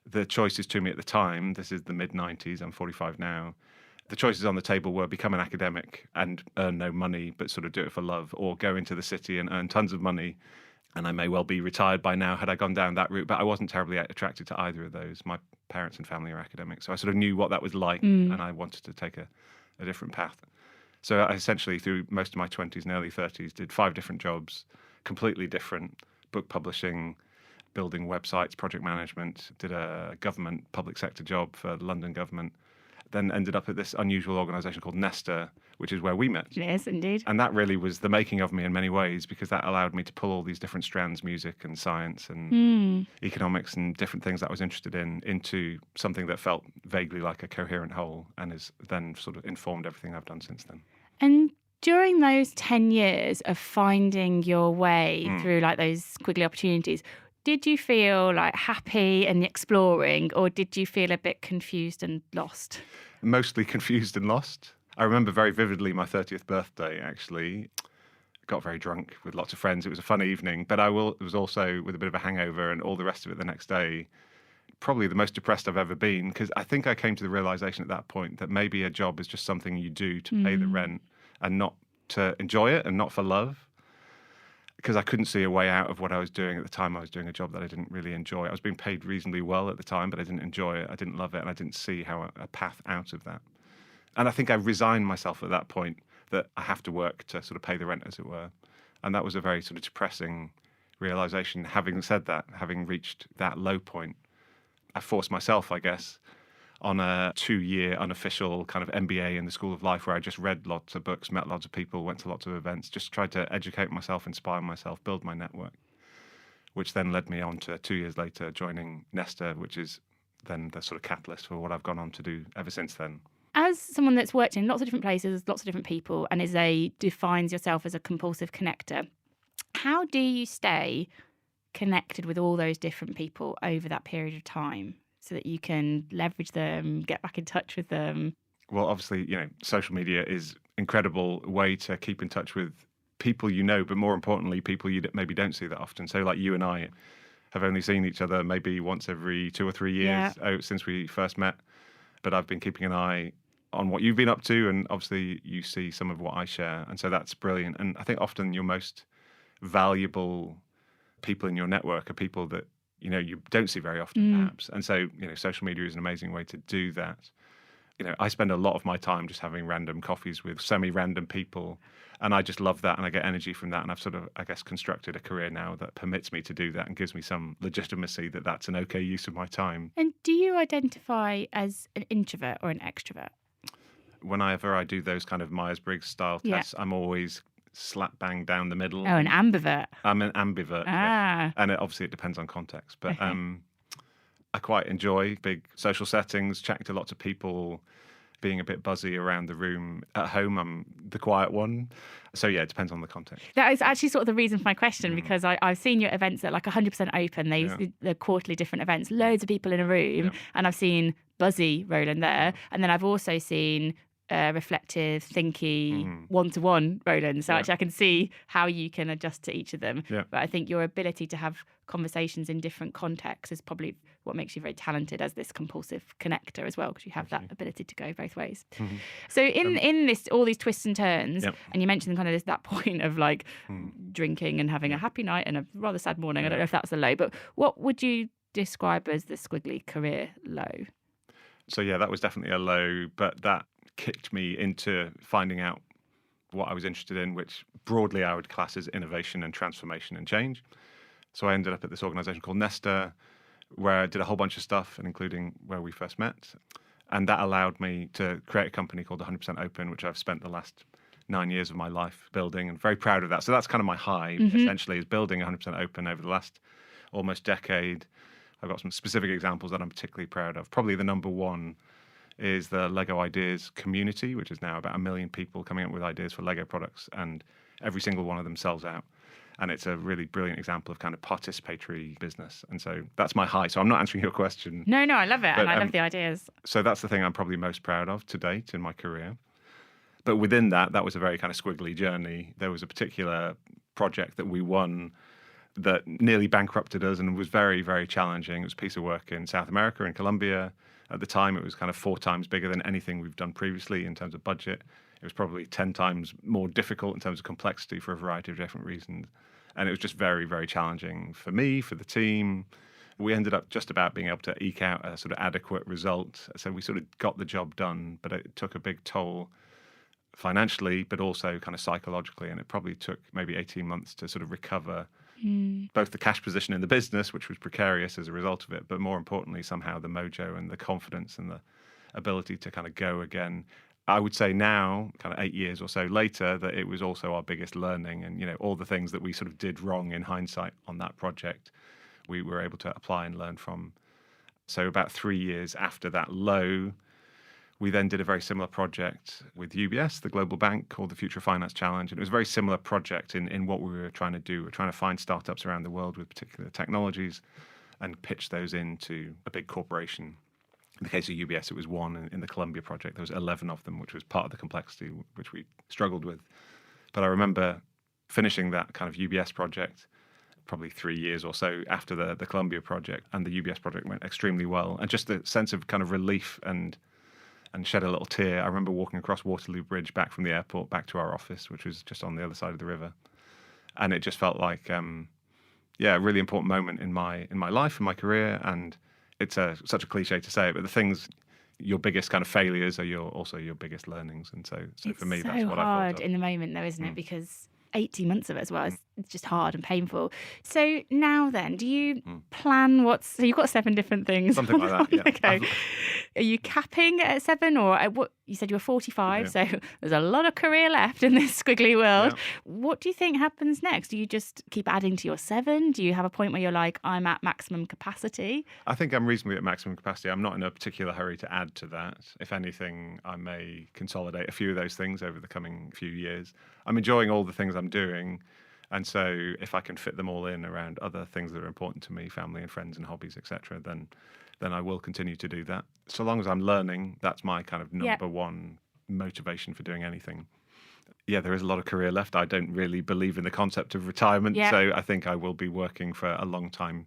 the choices to me at the time, this is the mid-90s, I'm 45 now, the choices on the table were become an academic and earn no money, but sort of do it for love, or go into the city and earn tons of money. And I may well be retired by now had I gone down that route, but I wasn't terribly attracted to either of those. My parents and family are academics, so I sort of knew what that was like, and I wanted to take a different path. So I essentially, through most of my 20s and early 30s, did 5 different jobs, completely different: book publishing, building websites, project management, did a government public sector job for the London government, then ended up at this unusual organisation called Nesta, which is where we met. Yes, indeed. And that really was the making of me in many ways, because that allowed me to pull all these different strands, music and science and economics and different things that I was interested in, into something that felt vaguely like a coherent whole, and has then sort of informed everything I've done since then. And during those 10 years of finding your way through like those squiggly opportunities, did you feel like happy and exploring, or did you feel a bit confused and lost? Mostly confused and lost. I remember very vividly my 30th birthday, actually. Got very drunk with lots of friends. It was a fun evening, but it was also with a bit of a hangover and all the rest of it the next day. Probably the most depressed I've ever been, because I think I came to the realization at that point that maybe a job is just something you do to pay the rent and not to enjoy it, and not for love. Because I couldn't see a way out of what I was doing at the time. I was doing a job that I didn't really enjoy. I was being paid reasonably well at the time, but I didn't enjoy it. I didn't love it, and I didn't see how a path out of that. And I think I resigned myself at that point that I have to work to sort of pay the rent, as it were. And that was a very sort of depressing realization. Having said that, having reached that low point, I forced myself, I guess, on a 2-year unofficial kind of MBA in the School of Life, where I just read lots of books, met lots of people, went to lots of events, just tried to educate myself, inspire myself, build my network, which then led me on to 2 years later joining Nesta, which is then the sort of catalyst for what I've gone on to do ever since then. As someone that's worked in lots of different places, lots of different people, and defines yourself as a compulsive connector, how do you stay connected with all those different people over that period of time, so that you can leverage them, get back in touch with them? Well, obviously, social media is an incredible way to keep in touch with people you know, but more importantly, people you maybe don't see that often. So like you and I have only seen each other maybe once every 2 or 3 years since we first met. But I've been keeping an eye on what you've been up to, and obviously you see some of what I share. And so that's brilliant. And I think often your most valuable people in your network are people that you don't see very often, perhaps. And so, social media is an amazing way to do that. I spend a lot of my time just having random coffees with semi-random people, and I just love that, and I get energy from that. And I've sort of, I guess, constructed a career now that permits me to do that and gives me some legitimacy that that's an okay use of my time. And do you identify as an introvert or an extrovert? Whenever I do those kind of Myers-Briggs style tests, I'm always slap bang down the middle. Oh, an ambivert. I'm an ambivert. Ah. Yeah. And obviously it depends on context. But I quite enjoy big social settings, chatting to lots of people, being a bit buzzy around the room. At home, I'm the quiet one. So yeah, it depends on the context. That is actually sort of the reason for my question, because I've seen your events that are like 100% open. They're quarterly different events, loads of people in a room. And I've seen buzzy Roland there. And then I've also seen reflective, thinky, one-to-one Roland. So actually I can see how you can adjust to each of them. Yeah. But I think your ability to have conversations in different contexts is probably what makes you very talented as this compulsive connector as well, because you have that ability to go both ways. So in this, all these twists and turns, and you mentioned kind of that point of like drinking and having a happy night and a rather sad morning. I don't know if that's a low, but what would you describe as the squiggly career low? So yeah, that was definitely a low, but that kicked me into finding out what I was interested in, which broadly I would class as innovation and transformation and change. So I ended up at this organisation called Nesta, where I did a whole bunch of stuff, and including where we first met. And that allowed me to create a company called 100% Open, which I've spent the last 9 years of my life building, and very proud of that. So that's kind of my high, essentially, is building 100% Open over the last almost decade. I've got some specific examples that I'm particularly proud of. Probably the number one is the Lego Ideas community, which is now about 1 million people coming up with ideas for Lego products, and every single one of them sells out. And it's a really brilliant example of kind of participatory business. And so that's my high. So I'm not answering your question. No, I love it. And I love the ideas. So that's the thing I'm probably most proud of to date in my career. But within that was a very kind of squiggly journey. There was a particular project that we won that nearly bankrupted us and was very, very challenging. It was a piece of work in South America, in Colombia. At the time, it was kind of 4 times bigger than anything we've done previously in terms of budget. It was probably 10 times more difficult in terms of complexity for a variety of different reasons. And it was just very, very challenging for me, for the team. We ended up just about being able to eke out a sort of adequate result. So we sort of got the job done, but it took a big toll financially, but also kind of psychologically. And it probably took maybe 18 months to sort of recover both the cash position in the business, which was precarious as a result of it, but more importantly, somehow the mojo and the confidence and the ability to kind of go again. I would say now, kind of 8 years or so later, that it was also our biggest learning, and all the things that we sort of did wrong in hindsight on that project, we were able to apply and learn from. So about 3 years after that low, we then did a very similar project with UBS, the global bank, called the Future Finance Challenge. And it was a very similar project in what we were trying to do. We're trying to find startups around the world with particular technologies and pitch those into a big corporation. In the case of UBS, it was one. In the Colombia project, there was 11 of them, which was part of the complexity which we struggled with. But I remember finishing that kind of UBS project probably 3 years or so after the Colombia project, and the UBS project went extremely well. And just the sense of kind of relief and shed a little tear. I remember walking across Waterloo Bridge back from the airport back to our office, which was just on the other side of the river. And it just felt like, a really important moment in my life, in my career. And it's such a cliche to say it, but the things, your biggest kind of failures are also your biggest learnings. And so for me, that's what I thought of. It's so hard in the moment though, isn't it? Because 18 months of it as well, it's just hard and painful. So now then, do you plan so you've got 7 different things. Something like that, yeah. Okay. Are you capping at 7, or what? You said you were 45, so there's a lot of career left in this squiggly world. Yeah. What do you think happens next? Do you just keep adding to your 7? Do you have a point where you're like, I'm at maximum capacity? I think I'm reasonably at maximum capacity. I'm not in a particular hurry to add to that. If anything, I may consolidate a few of those things over the coming few years. I'm enjoying all the things I'm doing. And so if I can fit them all in around other things that are important to me, family and friends and hobbies, etc., then I will continue to do that. So long as I'm learning, that's my kind of number one motivation for doing anything. Yeah, there is a lot of career left. I don't really believe in the concept of retirement. So I think I will be working for a long time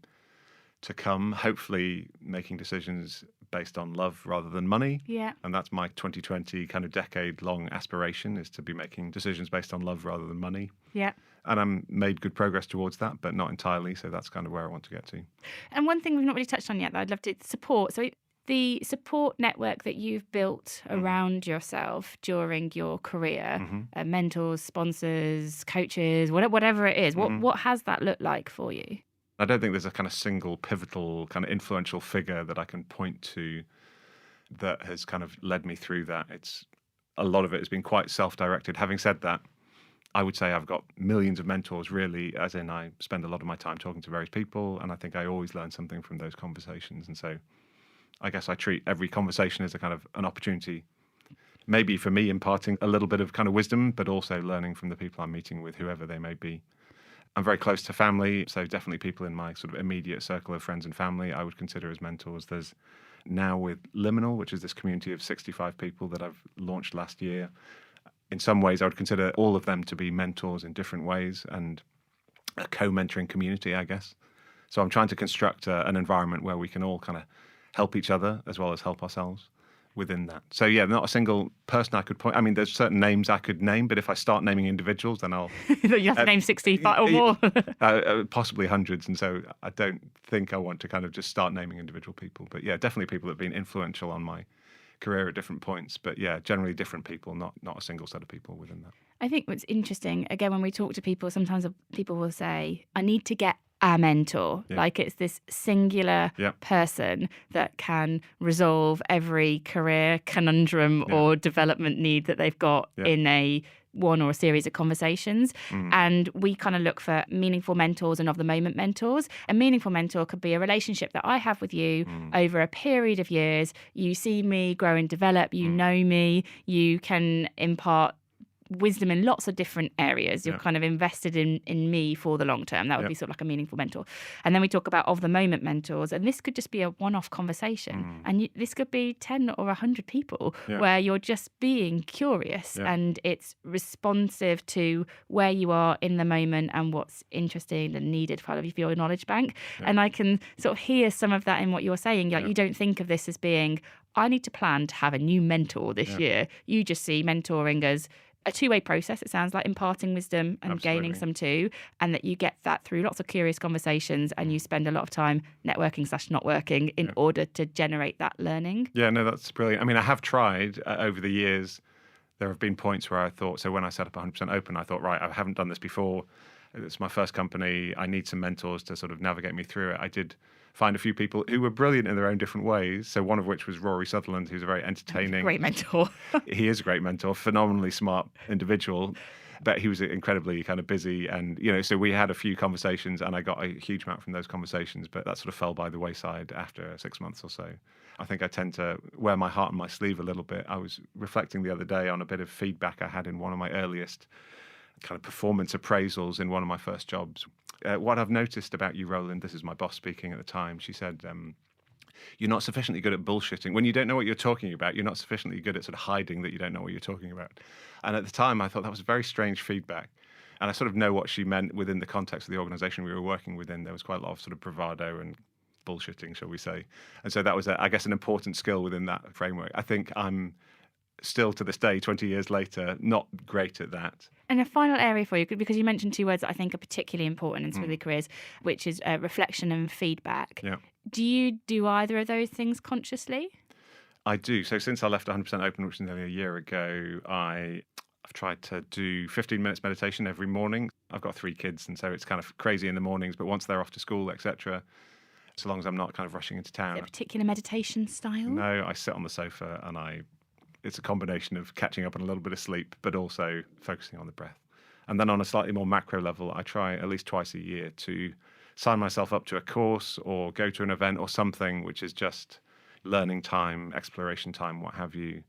to come, hopefully making decisions based on love rather than money. Yeah. And that's my 2020 kind of decade-long aspiration, is to be making decisions based on love rather than money. Yeah. And I'm made good progress towards that, but not entirely. So that's kind of where I want to get to. And one thing we've not really touched on yet that I'd love to support. So the support network that you've built around yourself during your career, mentors, sponsors, coaches, whatever it is, what has that looked like for you? I don't think there's a kind of single pivotal kind of influential figure that I can point to that has kind of led me through that. A lot of it has been quite self-directed. Having said that, I would say I've got millions of mentors, really, as in I spend a lot of my time talking to various people, and I think I always learn something from those conversations. And so I guess I treat every conversation as a kind of an opportunity, maybe for me imparting a little bit of kind of wisdom, but also learning from the people I'm meeting with, whoever they may be. I'm very close to family, so definitely people in my sort of immediate circle of friends and family I would consider as mentors. There's now with Liminal, which is this community of 65 people that I've launched last year. In some ways, I would consider all of them to be mentors in different ways and a co-mentoring community, I guess. So I'm trying to construct an environment where we can all kind of help each other as well as help ourselves within that. So yeah, not a single person I could point. I mean, there's certain names I could name, but if I start naming individuals, then I'll... You have to name 65 or more. Possibly hundreds. And so I don't think I want to kind of just start naming individual people. But yeah, definitely people that have been influential on my career at different points. But yeah, generally different people, not a single set of people within that. I think what's interesting, again, when we talk to people, sometimes people will say, I need to get a mentor. Yeah. Like it's this singular person that can resolve every career conundrum or development need that they've got in a one or a series of conversations. And we kind of look for meaningful mentors and of the moment mentors. A meaningful mentor could be a relationship that I have with you over a period of years. You see me grow and develop, you know me, you can impart wisdom in lots of different areas. You're Yeah. kind of invested in me for the long term. That would be sort of like a meaningful mentor. And then we talk about of the moment mentors, and this could just be a one-off conversation. And this could be 10 or 100 people where you're just being curious and it's responsive to where you are in the moment and what's interesting and needed for your knowledge bank. And I can sort of hear some of that in what you're saying. Like you don't think of this as being, I need to plan to have a new mentor this year. You just see mentoring as a two-way process, it sounds like, imparting wisdom and gaining some too, and that you get that through lots of curious conversations and you spend a lot of time networking/not working in order to generate that learning. Yeah, no, that's brilliant. I mean, I have tried over the years. There have been points where I thought, so when I set up 100% Open, I thought, right, I haven't done this before. It's my first company. I need some mentors to sort of navigate me through it. I did find a few people who were brilliant in their own different ways. So one of which was Rory Sutherland, who's a very entertaining... Great mentor. He is a great mentor, phenomenally smart individual, but he was incredibly kind of busy. And, so we had a few conversations and I got a huge amount from those conversations, but that sort of fell by the wayside after 6 months or so. I think I tend to wear my heart on my sleeve a little bit. I was reflecting the other day on a bit of feedback I had in one of my earliest kind of performance appraisals in one of my first jobs. What I've noticed about you, Roland, this is my boss speaking at the time, she said, you're not sufficiently good at bullshitting. When you don't know what you're talking about, you're not sufficiently good at sort of hiding that you don't know what you're talking about. And at the time, I thought that was very strange feedback. And I sort of know what she meant within the context of the organisation we were working within. There was quite a lot of sort of bravado and bullshitting, shall we say. And so that was, I guess, an important skill within that framework. I think I'm still to this day, 20 years later, not great at that. And a final area for you, because you mentioned two words that I think are particularly important in Squiggly careers, which is reflection and feedback. Yeah. Do you do either of those things consciously? I do. So since I left 100% Open, which was nearly a year ago, I've tried to do 15 minutes meditation every morning. I've got 3 kids, and so it's kind of crazy in the mornings, but once they're off to school, etc., so long as I'm not kind of rushing into town. Is it a particular meditation style? No, I sit on the sofa and it's a combination of catching up on a little bit of sleep, but also focusing on the breath. And then on a slightly more macro level, I try at least twice a year to sign myself up to a course or go to an event or something which is just learning time, exploration time, what have you.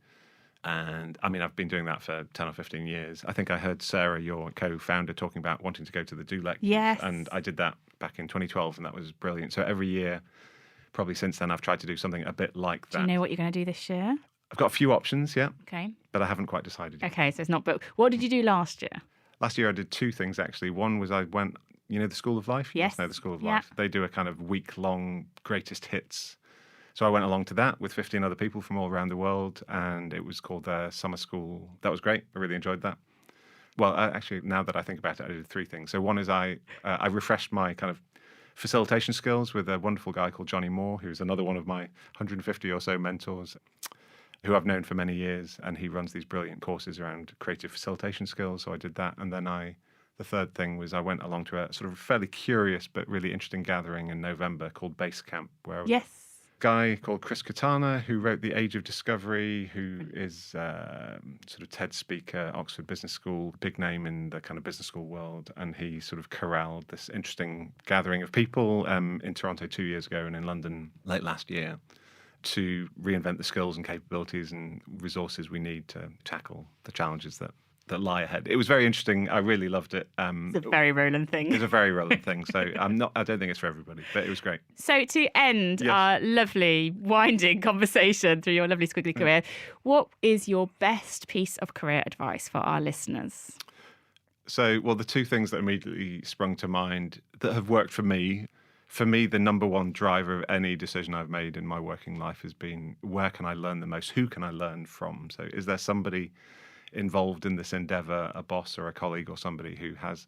And I mean, I've been doing that for 10 or 15 years. I think I heard Sarah, your co-founder, talking about wanting to go to the Do lectures. Yes. And I did that back in 2012, and that was brilliant. So every year, probably since then, I've tried to do something a bit like that. Do you know what you're going to do this year? I've got a few options, yeah. Okay. But I haven't quite decided yet. Okay, so it's not booked. What did you do last year? Last year I did 2 things, actually. One was I went, the School of Life? Yes. You know the School of Yeah. Life. They do a kind of week-long greatest hits. So I went along to that with 15 other people from all around the world, and it was called their summer school. That was great. I really enjoyed that. Well, actually, now that I think about it, I did 3 things. So one is I refreshed my kind of facilitation skills with a wonderful guy called Johnny Moore, who's another one of my 150 or so mentors, who I've known for many years, and he runs these brilliant courses around creative facilitation skills. So I did that, and then the third thing was I went along to a sort of fairly curious but really interesting gathering in November called Base Camp, where Yes. a guy called Chris Katana, who wrote The Age of Discovery, who is sort of TED speaker, Oxford Business School, big name in the kind of business school world, and he sort of corralled this interesting gathering of people in Toronto 2 years ago and in London late last year to reinvent the skills and capabilities and resources we need to tackle the challenges that lie ahead. It was very interesting. I really loved it. It's a very Roland thing. It's a very Roland thing. So I don't think it's for everybody, but it was great. So to end Yes. our lovely, winding conversation through your lovely Squiggly career, what is your best piece of career advice for our listeners? So, well, the 2 things that immediately sprung to mind that have worked for me, the number one driver of any decision I've made in my working life has been, where can I learn the most? Who can I learn from? So is there somebody involved in this endeavor, a boss or a colleague or somebody who has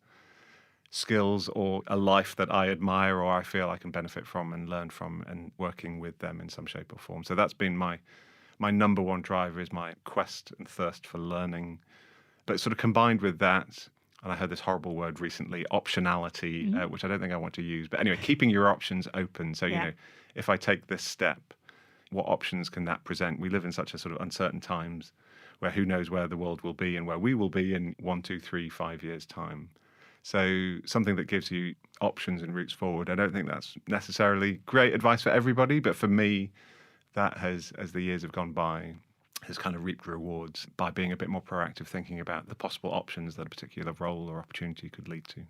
skills or a life that I admire or I feel I can benefit from and learn from, and working with them in some shape or form? So that's been my number one driver, is my quest and thirst for learning. But sort of combined with that, and I heard this horrible word recently, optionality, which I don't think I want to use. But anyway, keeping your options open. So, if I take this step, what options can that present? We live in such a sort of uncertain times where who knows where the world will be and where we will be in 1, 2, 3, 5 years' time. So something that gives you options and routes forward. I don't think that's necessarily great advice for everybody, but for me, that has, as the years have gone by, has kind of reaped rewards by being a bit more proactive, thinking about the possible options that a particular role or opportunity could lead to.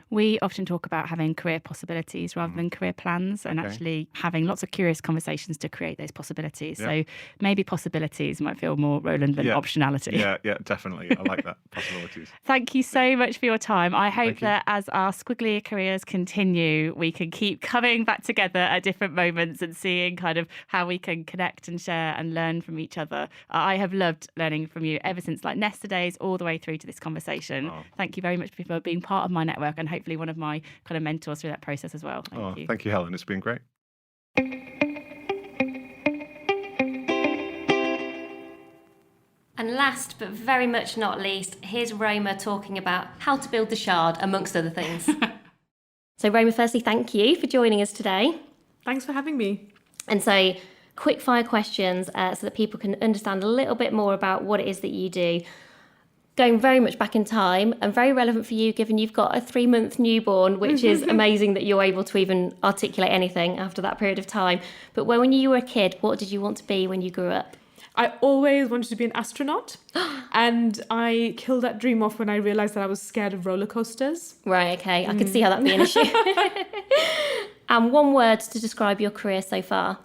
We often talk about having career possibilities rather than career plans, and actually having lots of curious conversations to create those possibilities. Yeah. So maybe possibilities might feel more Roland than optionality. Yeah, definitely. I like that, possibilities. Thank you so much for your time. I hope Thank you. that as our Squiggly careers continue, we can keep coming back together at different moments and seeing kind of how we can connect and share and learn from each other. I have loved learning from you ever since like Nesta days all the way through to this conversation. Oh. Thank you very much for being part of my network and hopefully one of my kind of mentors through that process as well. Thank you. Thank you, Helen. It's been great. And last but very much not least, here's Roma talking about how to build the shard, amongst other things. So Roma, firstly, thank you for joining us today. Thanks for having me. And so quick fire questions so that people can understand a little bit more about what it is that you do. Going very much back in time and very relevant for you given you've got a 3-month newborn, which is amazing that you're able to even articulate anything after that period of time. But when you were a kid, what did you want to be when you grew up? I always wanted to be an astronaut, and I killed that dream off when I realised that I was scared of roller coasters. Right, okay. I could see how that'd be an issue. And one word to describe your career so far.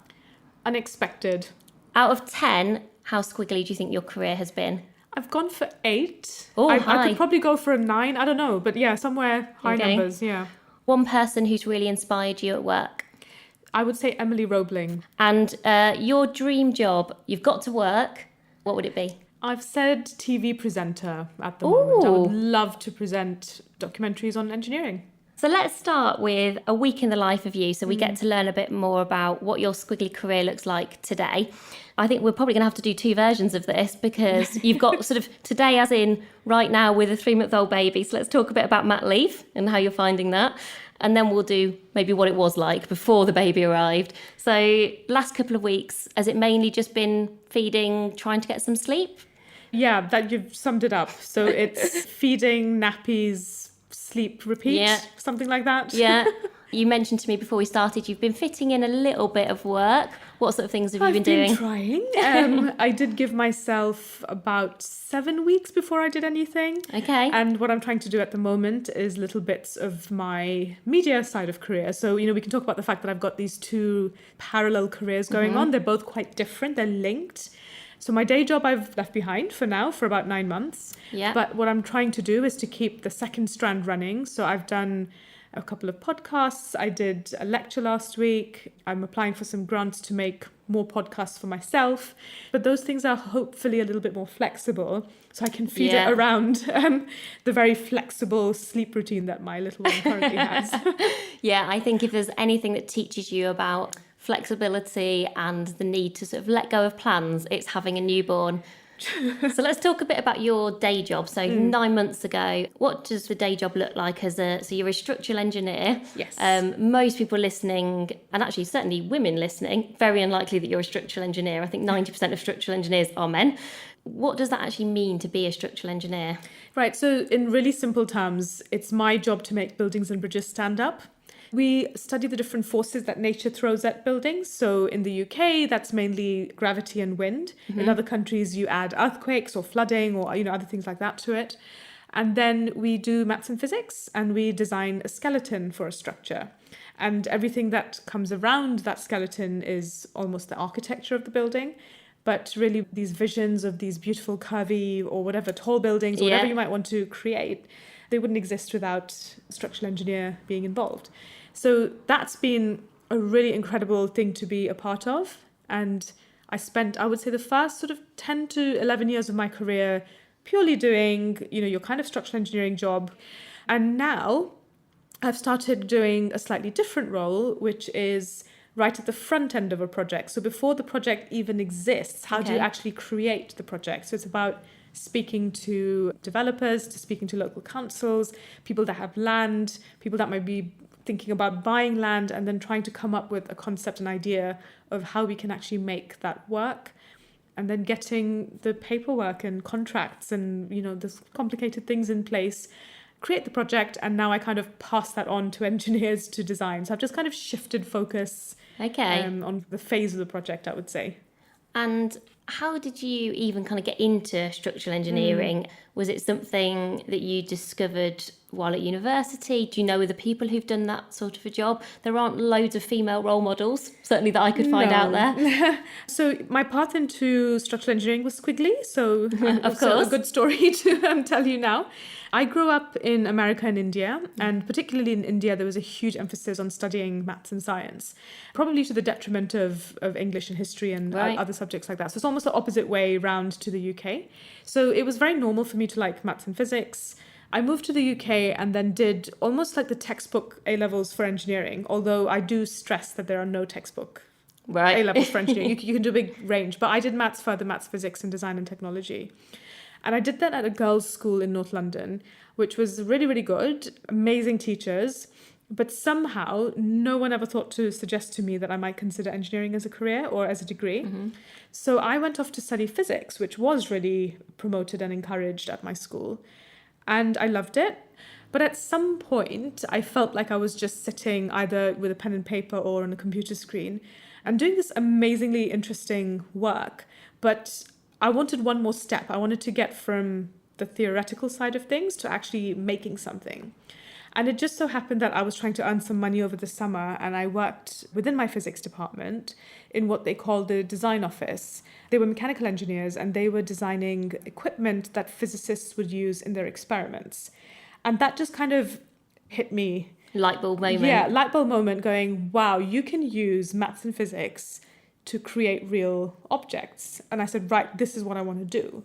Unexpected. Out of 10, how squiggly do you think your career has been? I've gone for 8. Oh, I high. could probably go for a 9. I don't know, but yeah, somewhere high Okay. numbers. Yeah, One person who's really inspired you at work. I would say Emily Roebling. And your dream job, you've got to work. What would it be? I've said TV presenter at the moment. I Ooh. would love to present documentaries on engineering. So let's start with a week in the life of you so we get to learn a bit more about what your squiggly career looks like today. I think we're probably going to have to do 2 versions of this because you've got sort of today as in right now with a 3-month-old baby. So let's talk a bit about mat leave and how you're finding that. And then we'll do maybe what it was like before the baby arrived. So last couple of weeks, has it mainly just been feeding, trying to get some sleep? Yeah, that you've summed it up. So it's feeding, nappies, sleep, repeat, Yeah. something like that. Yeah. You mentioned to me before we started, you've been fitting in a little bit of work. What sort of things have you been doing? Trying. I did give myself about 7 weeks before I did anything. Okay. And what I'm trying to do at the moment is little bits of my media side of career. So, we can talk about the fact that I've got these 2 parallel careers going on. They're both quite different. They're linked. So my day job I've left behind for now for about 9 months. Yeah. But what I'm trying to do is to keep the second strand running. So I've done a couple of podcasts. I did a lecture last week. I'm applying for some grants to make more podcasts for myself. But those things are hopefully a little bit more flexible. So I can feed Yeah. it around the very flexible sleep routine that my little one currently has. Yeah, I think if there's anything that teaches you about flexibility and the need to sort of let go of plans, it's having a newborn. So let's talk a bit about your day job. So 9 months ago, what does the day job look like so you're a structural engineer. Yes. Most people listening, and actually certainly women listening, very unlikely that you're a structural engineer. I think 90% of structural engineers are men. What does that actually mean to be a structural engineer? Right, so in really simple terms, it's my job to make buildings and bridges stand up. We study the different forces that nature throws at buildings. So in the UK, that's mainly gravity and wind. In other countries, you add earthquakes or flooding or other things like that to it. And then we do maths and physics, and we design a skeleton for a structure. And everything that comes around that skeleton is almost the architecture of the building. But really, these visions of these beautiful curvy or whatever tall buildings or whatever you might want to create, they wouldn't exist without a structural engineer being involved. So that's been a really incredible thing to be a part of. And I spent, I would say, the first sort of 10 to 11 years of my career purely doing, your kind of structural engineering job. And now I've started doing a slightly different role, which is right at the front end of a project. So before the project even exists, how do you actually create the project? So it's about speaking to developers, to speaking to local councils, people that have land, people that might be thinking about buying land, and then trying to come up with a concept and idea of how we can actually make that work. And then getting the paperwork and contracts and, the complicated things in place, create the project, and now I kind of pass that on to engineers to design. So I've just kind of shifted focus Okay. on the phase of the project, I would say. And how did you even kind of get into structural engineering? Was it something that you discovered while at university? Do you know other people who've done that sort of a job? There aren't loads of female role models, certainly that I could find out there. So my path into structural engineering was squiggly, so Of so course. a good story to tell you now. I grew up in America and India, and particularly in India, there was a huge emphasis on studying maths and science, probably to the detriment of English and history and Right. other subjects like that. So it's almost the opposite way round to the UK. So it was very normal for me to like maths and physics. I moved to the UK and then did almost like the textbook A-levels for engineering, although I do stress that there are no textbook Right. A-levels for engineering. You can do a big range, but I did maths, physics, and design and technology. And I did that at a girls' school in North London, which was really, really good, amazing teachers. But somehow, no one ever thought to suggest to me that I might consider engineering as a career or as a degree. So I went off to study physics, which was really promoted and encouraged at my school. And I loved it. But at some point, I felt like I was just sitting either with a pen and paper or on a computer screen and doing this amazingly interesting work. But I wanted one more step. I wanted to get from the theoretical side of things to actually making something. And it just so happened that I was trying to earn some money over the summer, and I worked within my physics department in what they call the design office. They were mechanical engineers, and they were designing equipment that physicists would use in their experiments. And that just kind of hit me. Light bulb moment. Yeah, light bulb moment going, wow, you can use maths and physics to create real objects. And I said, right, this is what I want to do.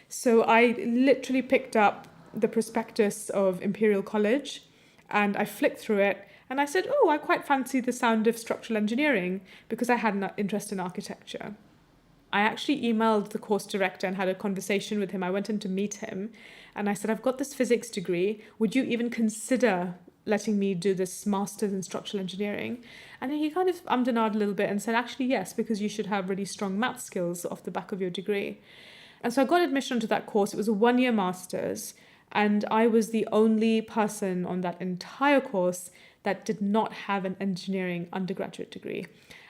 So I literally picked up the prospectus of Imperial College and I flicked through it and I said, oh, I quite fancy the sound of structural engineering because I had an interest in architecture. I actually emailed the course director and had a conversation with him. I went in to meet him and I said, I've got this physics degree. Would you even consider letting me do this master's in structural engineering? And he kind of ummed and ahed a little bit and said, actually, yes, because you should have really strong math skills off the back of your degree. And so I got admission to that course. It was a one-year master's, and I was the only person on that entire course that did not have an engineering undergraduate degree.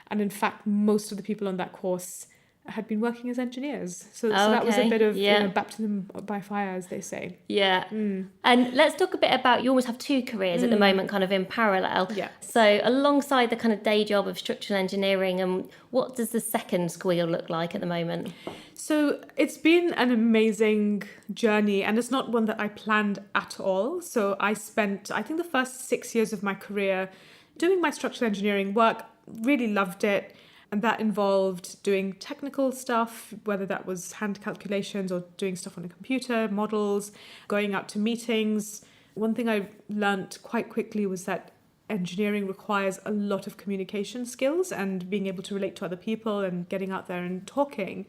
And in fact, most of the people on that course had been working as engineers. So that was a bit of baptism by fire, as they say. Yeah. And let's talk a bit about, you almost have two careers at the moment, kind of in parallel. Yeah. So alongside the kind of day job of structural engineering, what does the second squeal look like at the moment? So it's been an amazing journey, and it's not one that I planned at all. So I spent, I think, the first 6 years of my career doing my structural engineering work, really loved it. And that involved doing technical stuff, whether that was hand calculations or doing stuff on a computer, models, going out to meetings. One thing I learnt quite quickly was that engineering requires a lot of communication skills and being able to relate to other people and getting out there and talking.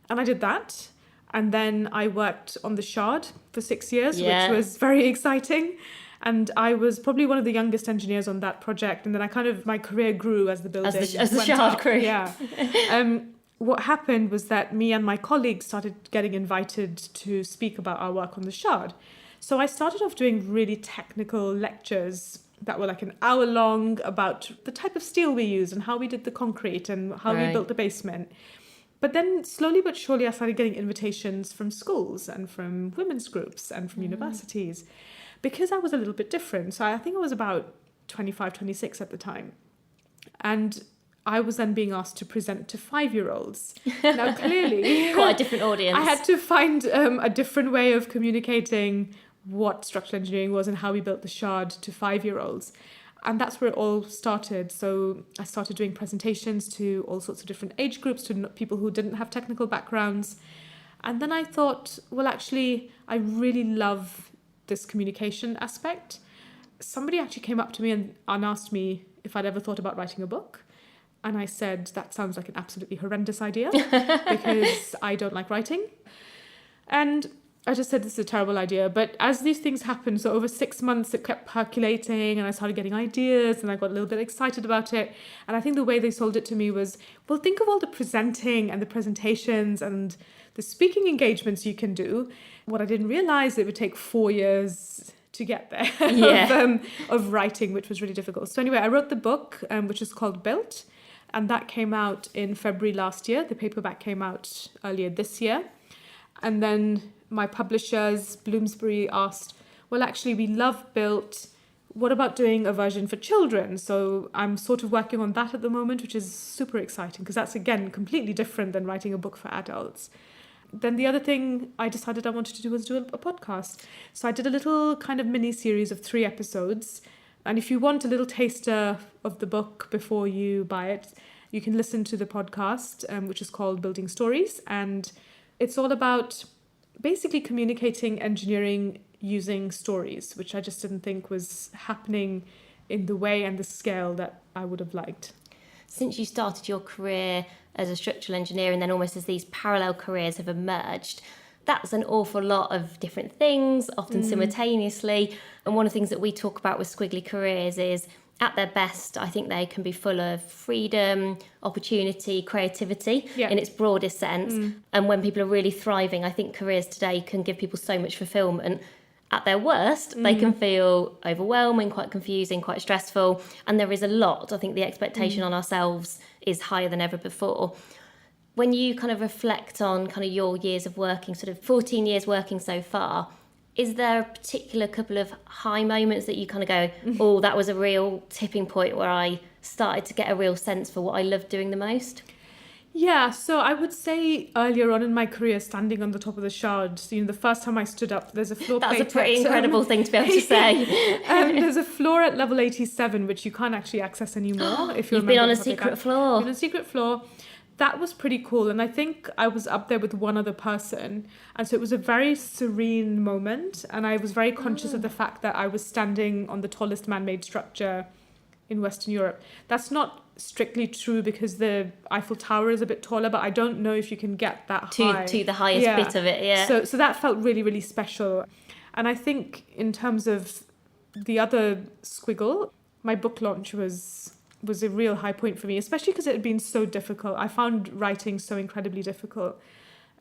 And I did that. And then I worked on the Shard for 6 years, which was very exciting. And I was probably one of the youngest engineers on that project. And then my career grew as the building as the Shard grew. Yeah. What happened was that me and my colleagues started getting invited to speak about our work on the Shard. So I started off doing really technical lectures that were like an hour long about the type of steel we use and how we did the concrete and how we built the basement. But then slowly but surely I started getting invitations from schools and from women's groups and from universities, because I was a little bit different. So I think I was about 25, 26 at the time. And I was then being asked to present to 5-year-olds. Now, clearly... Quite a different audience. I had to find a different way of communicating what structural engineering was and how we built the Shard to 5-year-olds. And that's where it all started. So I started doing presentations to all sorts of different age groups, to people who didn't have technical backgrounds. And then I thought, well, actually, I really love this communication aspect. Somebody actually came up to me and asked me if I'd ever thought about writing a book. And I said, that sounds like an absolutely horrendous idea because I don't like writing. And I just said, this is a terrible idea. But as these things happened, so over 6 months, it kept percolating and I started getting ideas and I got a little bit excited about it. And I think the way they sold it to me was, well, think of all the presenting and the presentations and the speaking engagements you can do. What I didn't realize, it would take 4 years to get there of writing, which was really difficult. So anyway, I wrote the book, which is called Built. And that came out in February last year. The paperback came out earlier this year. And then my publishers, Bloomsbury, asked, well, actually, we love Built. What about doing a version for children? So I'm sort of working on that at the moment, which is super exciting because that's, again, completely different than writing a book for adults. Then the other thing I decided I wanted to do was do a podcast. So I did a little kind of mini series of 3 episodes. And if you want a little taster of the book before you buy it, you can listen to the podcast, which is called Building Stories. And it's all about basically communicating engineering using stories, which I just didn't think was happening in the way and the scale that I would have liked. Since you started your career as a structural engineer and then almost as these parallel careers have emerged, that's an awful lot of different things, often simultaneously. And one of the things that we talk about with Squiggly careers is, at their best, I think they can be full of freedom, opportunity, creativity in its broadest sense. And when people are really thriving, I think careers today can give people so much fulfillment. At their worst, they can feel overwhelming, quite confusing, quite stressful. And there is a lot. I think the expectation on ourselves is higher than ever before. When you kind of reflect on kind of your years of working, sort of 14 years working so far, is there a particular couple of high moments that you kind of go, oh, that was a real tipping point where I started to get a real sense for what I loved doing the most? Yeah, so I would say earlier on in my career, standing on the top of the Shard, the first time I stood up, there's a floor That's plate. a pretty incredible thing to be able to say. There's a floor at level 87, which you can't actually access anymore. If You've been on a secret floor. On a secret floor. That was pretty cool. And I think I was up there with one other person. And so it was a very serene moment. And I was very conscious of the fact that I was standing on the tallest man-made structure in Western Europe. That's not strictly true because the Eiffel Tower is a bit taller, but I don't know if you can get that high. To the highest bit of it, So that felt really, really special. And I think in terms of the other Squiggle, my book launch was a real high point for me, especially because it had been so difficult. I found writing so incredibly difficult.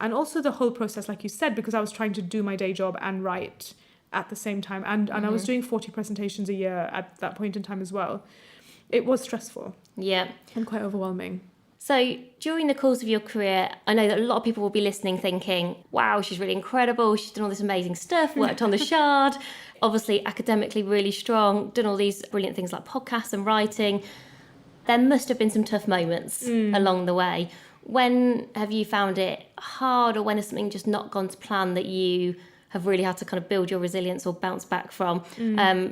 And also the whole process, like you said, because I was trying to do my day job and write at the same time. And I was doing 40 presentations a year at that point in time as well. It was stressful. Yeah. And quite overwhelming. So during the course of your career, I know that a lot of people will be listening thinking, wow, she's really incredible. She's done all this amazing stuff, worked on the Shard, obviously academically really strong, done all these brilliant things like podcasts and writing. There must have been some tough moments along the way. When have you found it hard, or when has something just not gone to plan that you have really had to kind of build your resilience or bounce back from?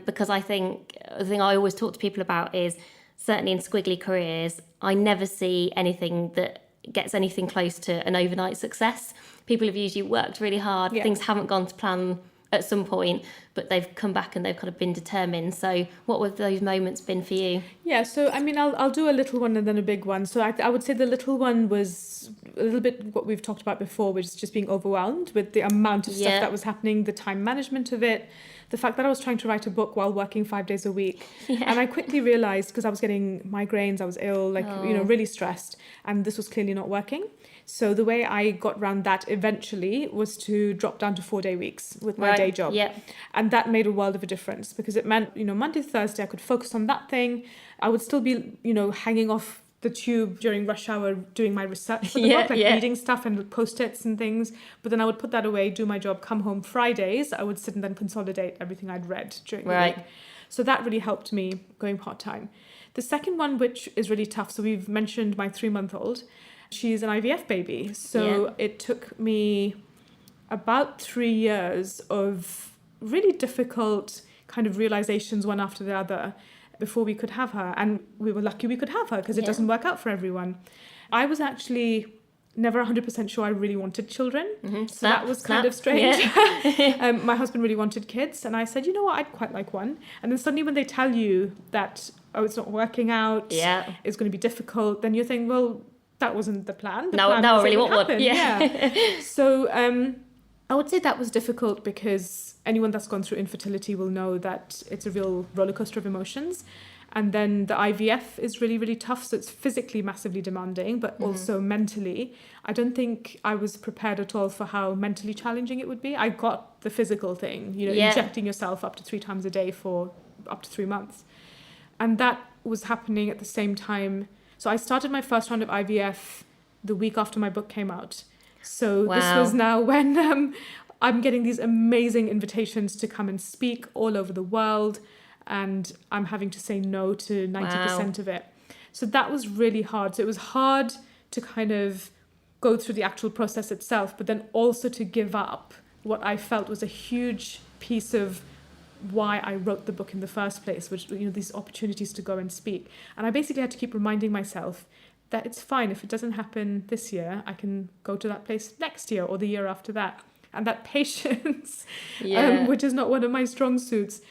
Because I think the thing I always talk to people about is, certainly in Squiggly careers, I never see anything that gets anything close to an overnight success. People have usually worked really hard. Things haven't gone to plan at some point, but they've come back and they've kind of been determined. So what would those moments been for you? Yeah, so I mean, I'll do a little one and then a big one. So I would say the little one was a little bit what we've talked about before, which is just being overwhelmed with the amount of stuff that was happening, the time management of it, the fact that I was trying to write a book while working 5 days a week. And I quickly realised, because I was getting migraines, I was ill, really stressed, and this was clearly not working. So the way I got around that eventually was to drop down to 4-day weeks with my day job. Yeah. And that made a world of a difference, because it meant, Monday to Thursday, I could focus on that thing. I would still be, hanging off the tube during rush hour doing my research for the book, reading stuff and post-its and things. But then I would put that away, do my job, come home Fridays. I would sit and then consolidate everything I'd read during the week. So that really helped me going part-time. The second one, which is really tough, so we've mentioned my 3-month-old. She's an IVF baby. So it took me about 3 years of really difficult kind of realizations, one after the other, before we could have her. And we were lucky we could have her, because it doesn't work out for everyone. I was actually never 100% sure I really wanted children. So that was kind of strange. My husband really wanted kids. And I said, you know what, I'd quite like one. And then suddenly when they tell you that, it's not working out, it's going to be difficult, then you think, well, that wasn't the plan. The plan I was really it would want happen. one. Yeah. So I would say that was difficult, because anyone that's gone through infertility will know that it's a real roller coaster of emotions. And then the IVF is really, really tough. So it's physically massively demanding, but also mentally. I don't think I was prepared at all for how mentally challenging it would be. I got the physical thing, injecting yourself up to 3 times a day for up to 3 months. And that was happening at the same time. So I started my first round of IVF the week after my book came out. So this Wow. was now when I'm getting these amazing invitations to come and speak all over the world, and I'm having to say no to 90% of it. So that was really hard. So it was hard to kind of go through the actual process itself, but then also to give up what I felt was a huge piece of why I wrote the book in the first place, which, you know, these opportunities to go and speak. And I basically had to keep reminding myself that it's fine. If it doesn't happen this year, I can go to that place next year or the year after that. And that patience, which is not one of my strong suits,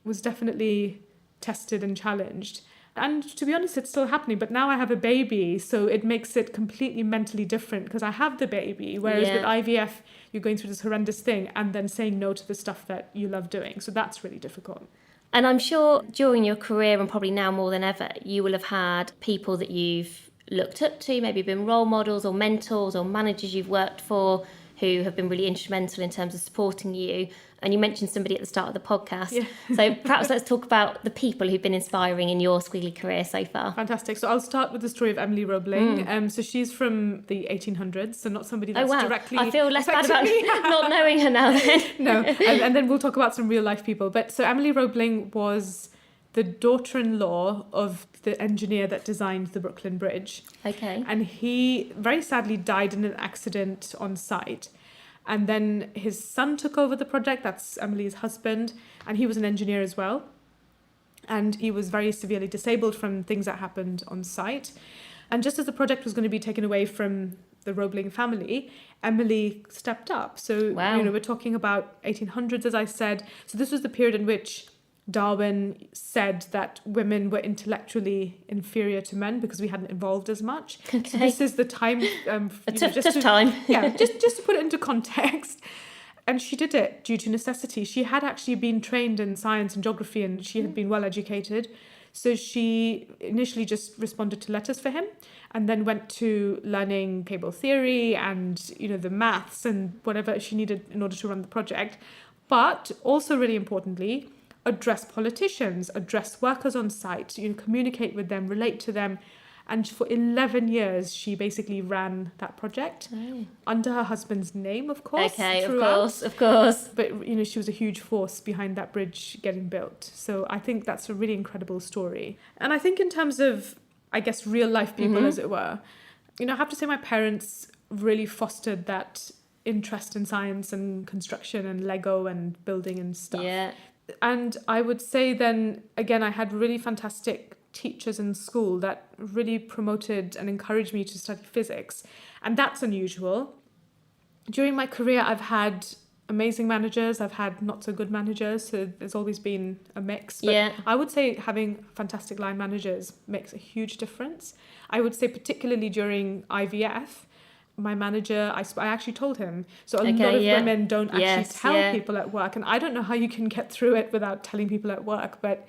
was definitely tested and challenged. And to be honest, it's still happening. But now I have a baby, so it makes it completely mentally different because I have the baby. Whereas with IVF, you're going through this horrendous thing and then saying no to the stuff that you love doing. So that's really difficult. And I'm sure during your career, and probably now more than ever, you will have had people that you've looked up to, maybe been role models or mentors or managers you've worked for who have been really instrumental in terms of supporting you. And you mentioned somebody at the start of the podcast. Yeah. So perhaps let's talk about the people who've been inspiring in your Squiggly career so far. Fantastic. So I'll start with the story of Emily Roebling. So she's from the 1800s, so not somebody that's directly I feel less bad about not knowing her now then. No, and then we'll talk about some real life people. But so Emily Roebling was the daughter-in-law of the engineer that designed the Brooklyn Bridge. Okay. And he very sadly died in an accident on site. And then his son took over the project. That's Emily's husband. And he was an engineer as well. And he was very severely disabled from things that happened on site. And just as the project was going to be taken away from the Roebling family, Emily stepped up. So, you know, we're talking about 1800s, as I said. So this was the period in which Darwin said that women were intellectually inferior to men because we hadn't evolved as much. Okay. So this is the time... tough time. just to put it into context. And she did it due to necessity. She had actually been trained in science and geography and she had been well educated. So she initially just responded to letters for him and then went to learning cable theory and, you know, the maths and whatever she needed in order to run the project. But also really importantly, address politicians, address workers on site, you know, communicate with them, relate to them. And for 11 years, she basically ran that project under her husband's name, of course. Okay, throughout. of course. But, you know, she was a huge force behind that bridge getting built. So I think that's a really incredible story. And I think in terms of, I guess, real life people, as it were, you know, I have to say my parents really fostered that interest in science and construction and Lego and building and stuff. Yeah. And I would say then, again, I had really fantastic teachers in school that really promoted and encouraged me to study physics. And that's unusual. During my career, I've had amazing managers. I've had not so good managers. So there's always been a mix. But I would say having fantastic line managers makes a huge difference. I would say particularly during IVF, my manager, I actually told him. So a lot of women don't actually tell people at work. And I don't know how you can get through it without telling people at work. But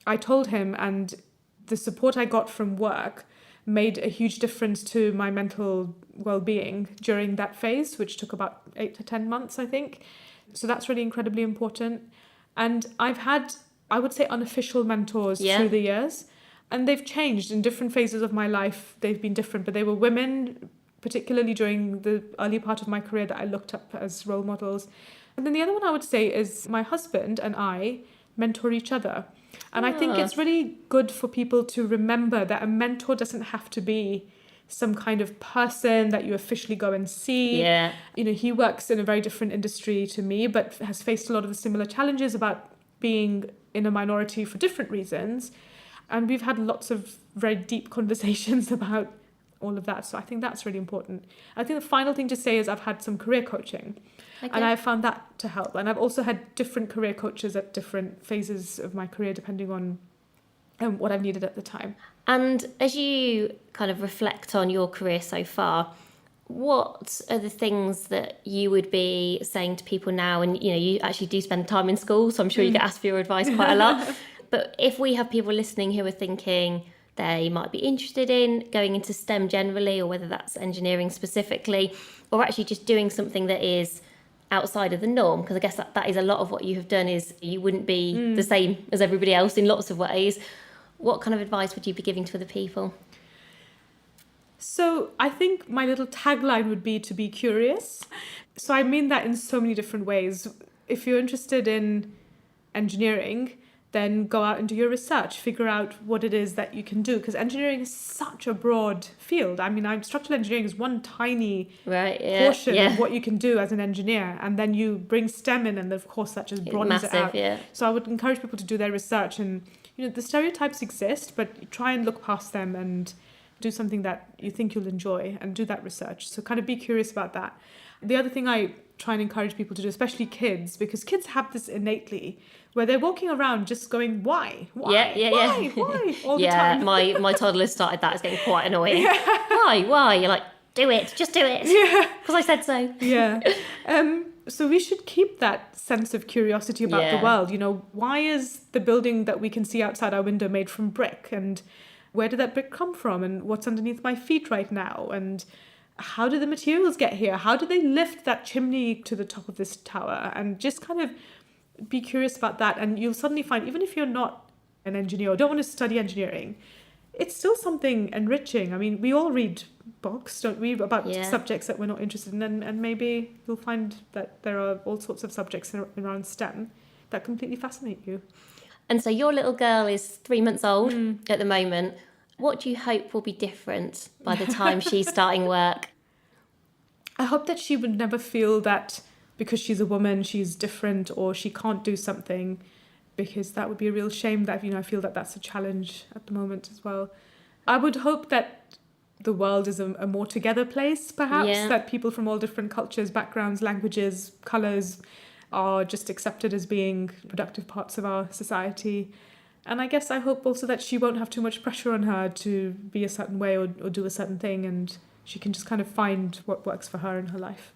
I told him, and the support I got from work made a huge difference to my mental well-being during that phase, which took about 8 to 10 months, I think. So that's really incredibly important. And I've had, I would say, unofficial mentors through the years. And they've changed in different phases of my life. They've been different, but they were women, particularly during the early part of my career, that I looked up as role models. And then the other one I would say is my husband and I mentor each other. And I think it's really good for people to remember that a mentor doesn't have to be some kind of person that you officially go and see. Yeah. You know, he works in a very different industry to me, but has faced a lot of the similar challenges about being in a minority for different reasons. And we've had lots of very deep conversations about all of that. So I think that's really important. I think the final thing to say is I've had some career coaching. Okay. And I found that to help. And I've also had different career coaches at different phases of my career, depending on what I've needed at the time. And as you kind of reflect on your career so far, what are the things that you would be saying to people now? And, you know, you actually do spend time in school, so I'm sure you get asked for your advice quite a lot. But if we have people listening who are thinking they might be interested in going into STEM generally, or whether that's engineering specifically, or actually just doing something that is outside of the norm, because I guess that is a lot of what you have done, is you wouldn't be the same as everybody else in lots of ways. What kind of advice would you be giving to other people? So I think my little tagline would be to be curious. So I mean that in so many different ways. If you're interested in engineering, then go out and do your research, figure out what it is that you can do, because engineering is such a broad field. I mean, structural engineering is one tiny portion of what you can do as an engineer, and then you bring STEM in, and of course that just broadens it out. So I would encourage people to do their research, and the stereotypes exist, but try and look past them and do something that you think you'll enjoy and do that research. So kind of be curious about that. The other thing I try and encourage people to do, especially kids, because kids have this innately, where they're walking around just going, why all the time. My toddler started that. It's getting quite annoying. Why? You're like, do it, just do it. Because I said so. So we should keep that sense of curiosity about the world. Why is the building that we can see outside our window made from brick? And where did that brick come from? And what's underneath my feet right now? And how did the materials get here? How did they lift that chimney to the top of this tower? And just kind of be curious about that. And you'll suddenly find, even if you're not an engineer or don't want to study engineering, it's still something enriching. I mean, we all read books, don't we, about subjects that we're not interested in. And maybe you'll find that there are all sorts of subjects around STEM that completely fascinate you. And so your little girl is 3 months old at the moment. What do you hope will be different by the time she's starting work? I hope that she would never feel that because she's a woman, she's different or she can't do something, because that would be a real shame that, I feel that that's a challenge at the moment as well. I would hope that the world is a more together place, perhaps, that people from all different cultures, backgrounds, languages, colours are just accepted as being productive parts of our society. And I guess I hope also that she won't have too much pressure on her to be a certain way or do a certain thing, and she can just kind of find what works for her in her life.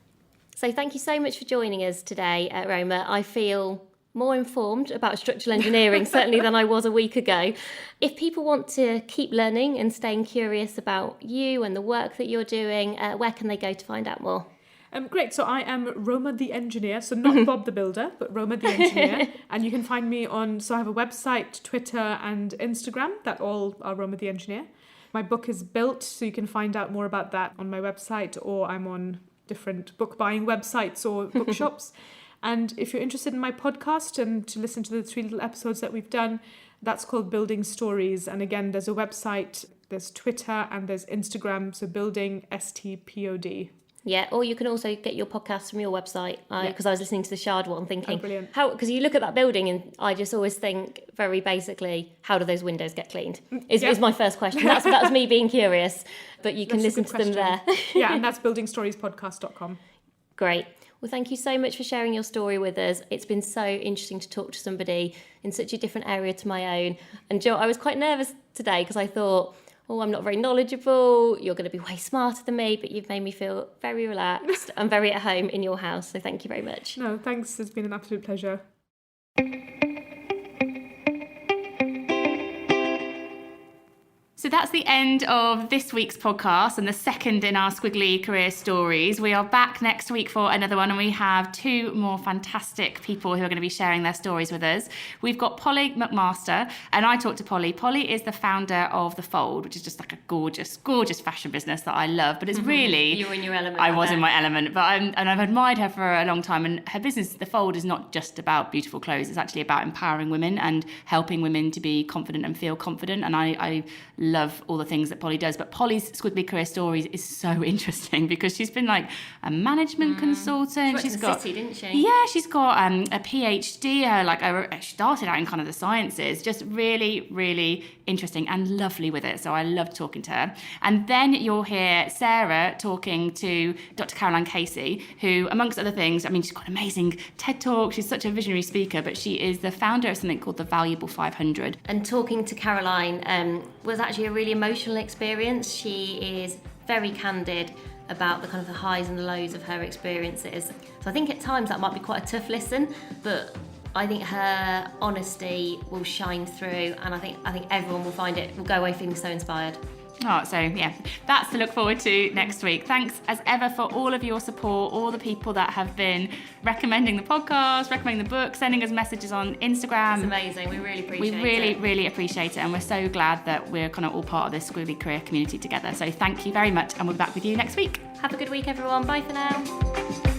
So thank you so much for joining us today at Roma. I feel more informed about structural engineering, certainly than I was a week ago. If people want to keep learning and staying curious about you and the work that you're doing, where can they go to find out more? Great. So I am Roma the Engineer. So not Bob the Builder, but Roma the Engineer. And you can find me so I have a website, Twitter and Instagram that all are Roma the Engineer. My book is built, so you can find out more about that on my website, or I'm on different book buying websites or bookshops. And if you're interested in my podcast and to listen to the 3 little episodes that we've done, that's called Building Stories. And again, there's a website, there's Twitter and there's Instagram. So Building STPOD. Yeah, or you can also get your podcast from your website, because I was listening to the Shard one thinking, brilliant. Because you look at that building and I just always think very basically, how do those windows get cleaned? Is my first question. That was me being curious, but you can listen to them there. Yeah, and that's buildingstoriespodcast.com. Great. Well, thank you so much for sharing your story with us. It's been so interesting to talk to somebody in such a different area to my own. And Joe, I was quite nervous today because I thought, I'm not very knowledgeable, you're going to be way smarter than me, but you've made me feel very relaxed and very at home in your house, so thank you very much. No, thanks, it's been an absolute pleasure. So that's the end of this week's podcast and the second in our Squiggly career stories. We are back next week for another one, and we have 2 more fantastic people who are going to be sharing their stories with us. We've got Polly McMaster, and I talked to Polly. Polly is the founder of The Fold, which is just like a gorgeous, gorgeous fashion business that I love, but it's really... You were in your element. I was in my element, but I've admired her for a long time, and her business, The Fold, is not just about beautiful clothes. It's actually about empowering women and helping women to be confident and feel confident, and I love all the things that Polly does. But Polly's Squiggly career stories is so interesting because she's been like a management consultant. She's got City, didn't she? Yeah, she's got a PhD. She started out in kind of the sciences. Just really, really interesting and lovely with it. So I loved talking to her. And then you'll hear Sarah talking to Dr. Caroline Casey, who, amongst other things, she's got an amazing TED Talk. She's such a visionary speaker, but she is the founder of something called the Valuable 500. And talking to Caroline was actually a really emotional experience. She is very candid about the kind of the highs and the lows of her experiences. So I think at times that might be quite a tough listen, but I think her honesty will shine through, and I think everyone will go away feeling so inspired. Oh, so yeah, that's to look forward to next week. Thanks as ever for all of your support, all the people that have been recommending the podcast, recommending the book, sending us messages on Instagram. It's amazing. We really appreciate it. We really appreciate it, and we're so glad that we're kind of all part of this Squiggly career community together. So thank you very much, and we'll be back with you next week. Have a good week, everyone. Bye for now.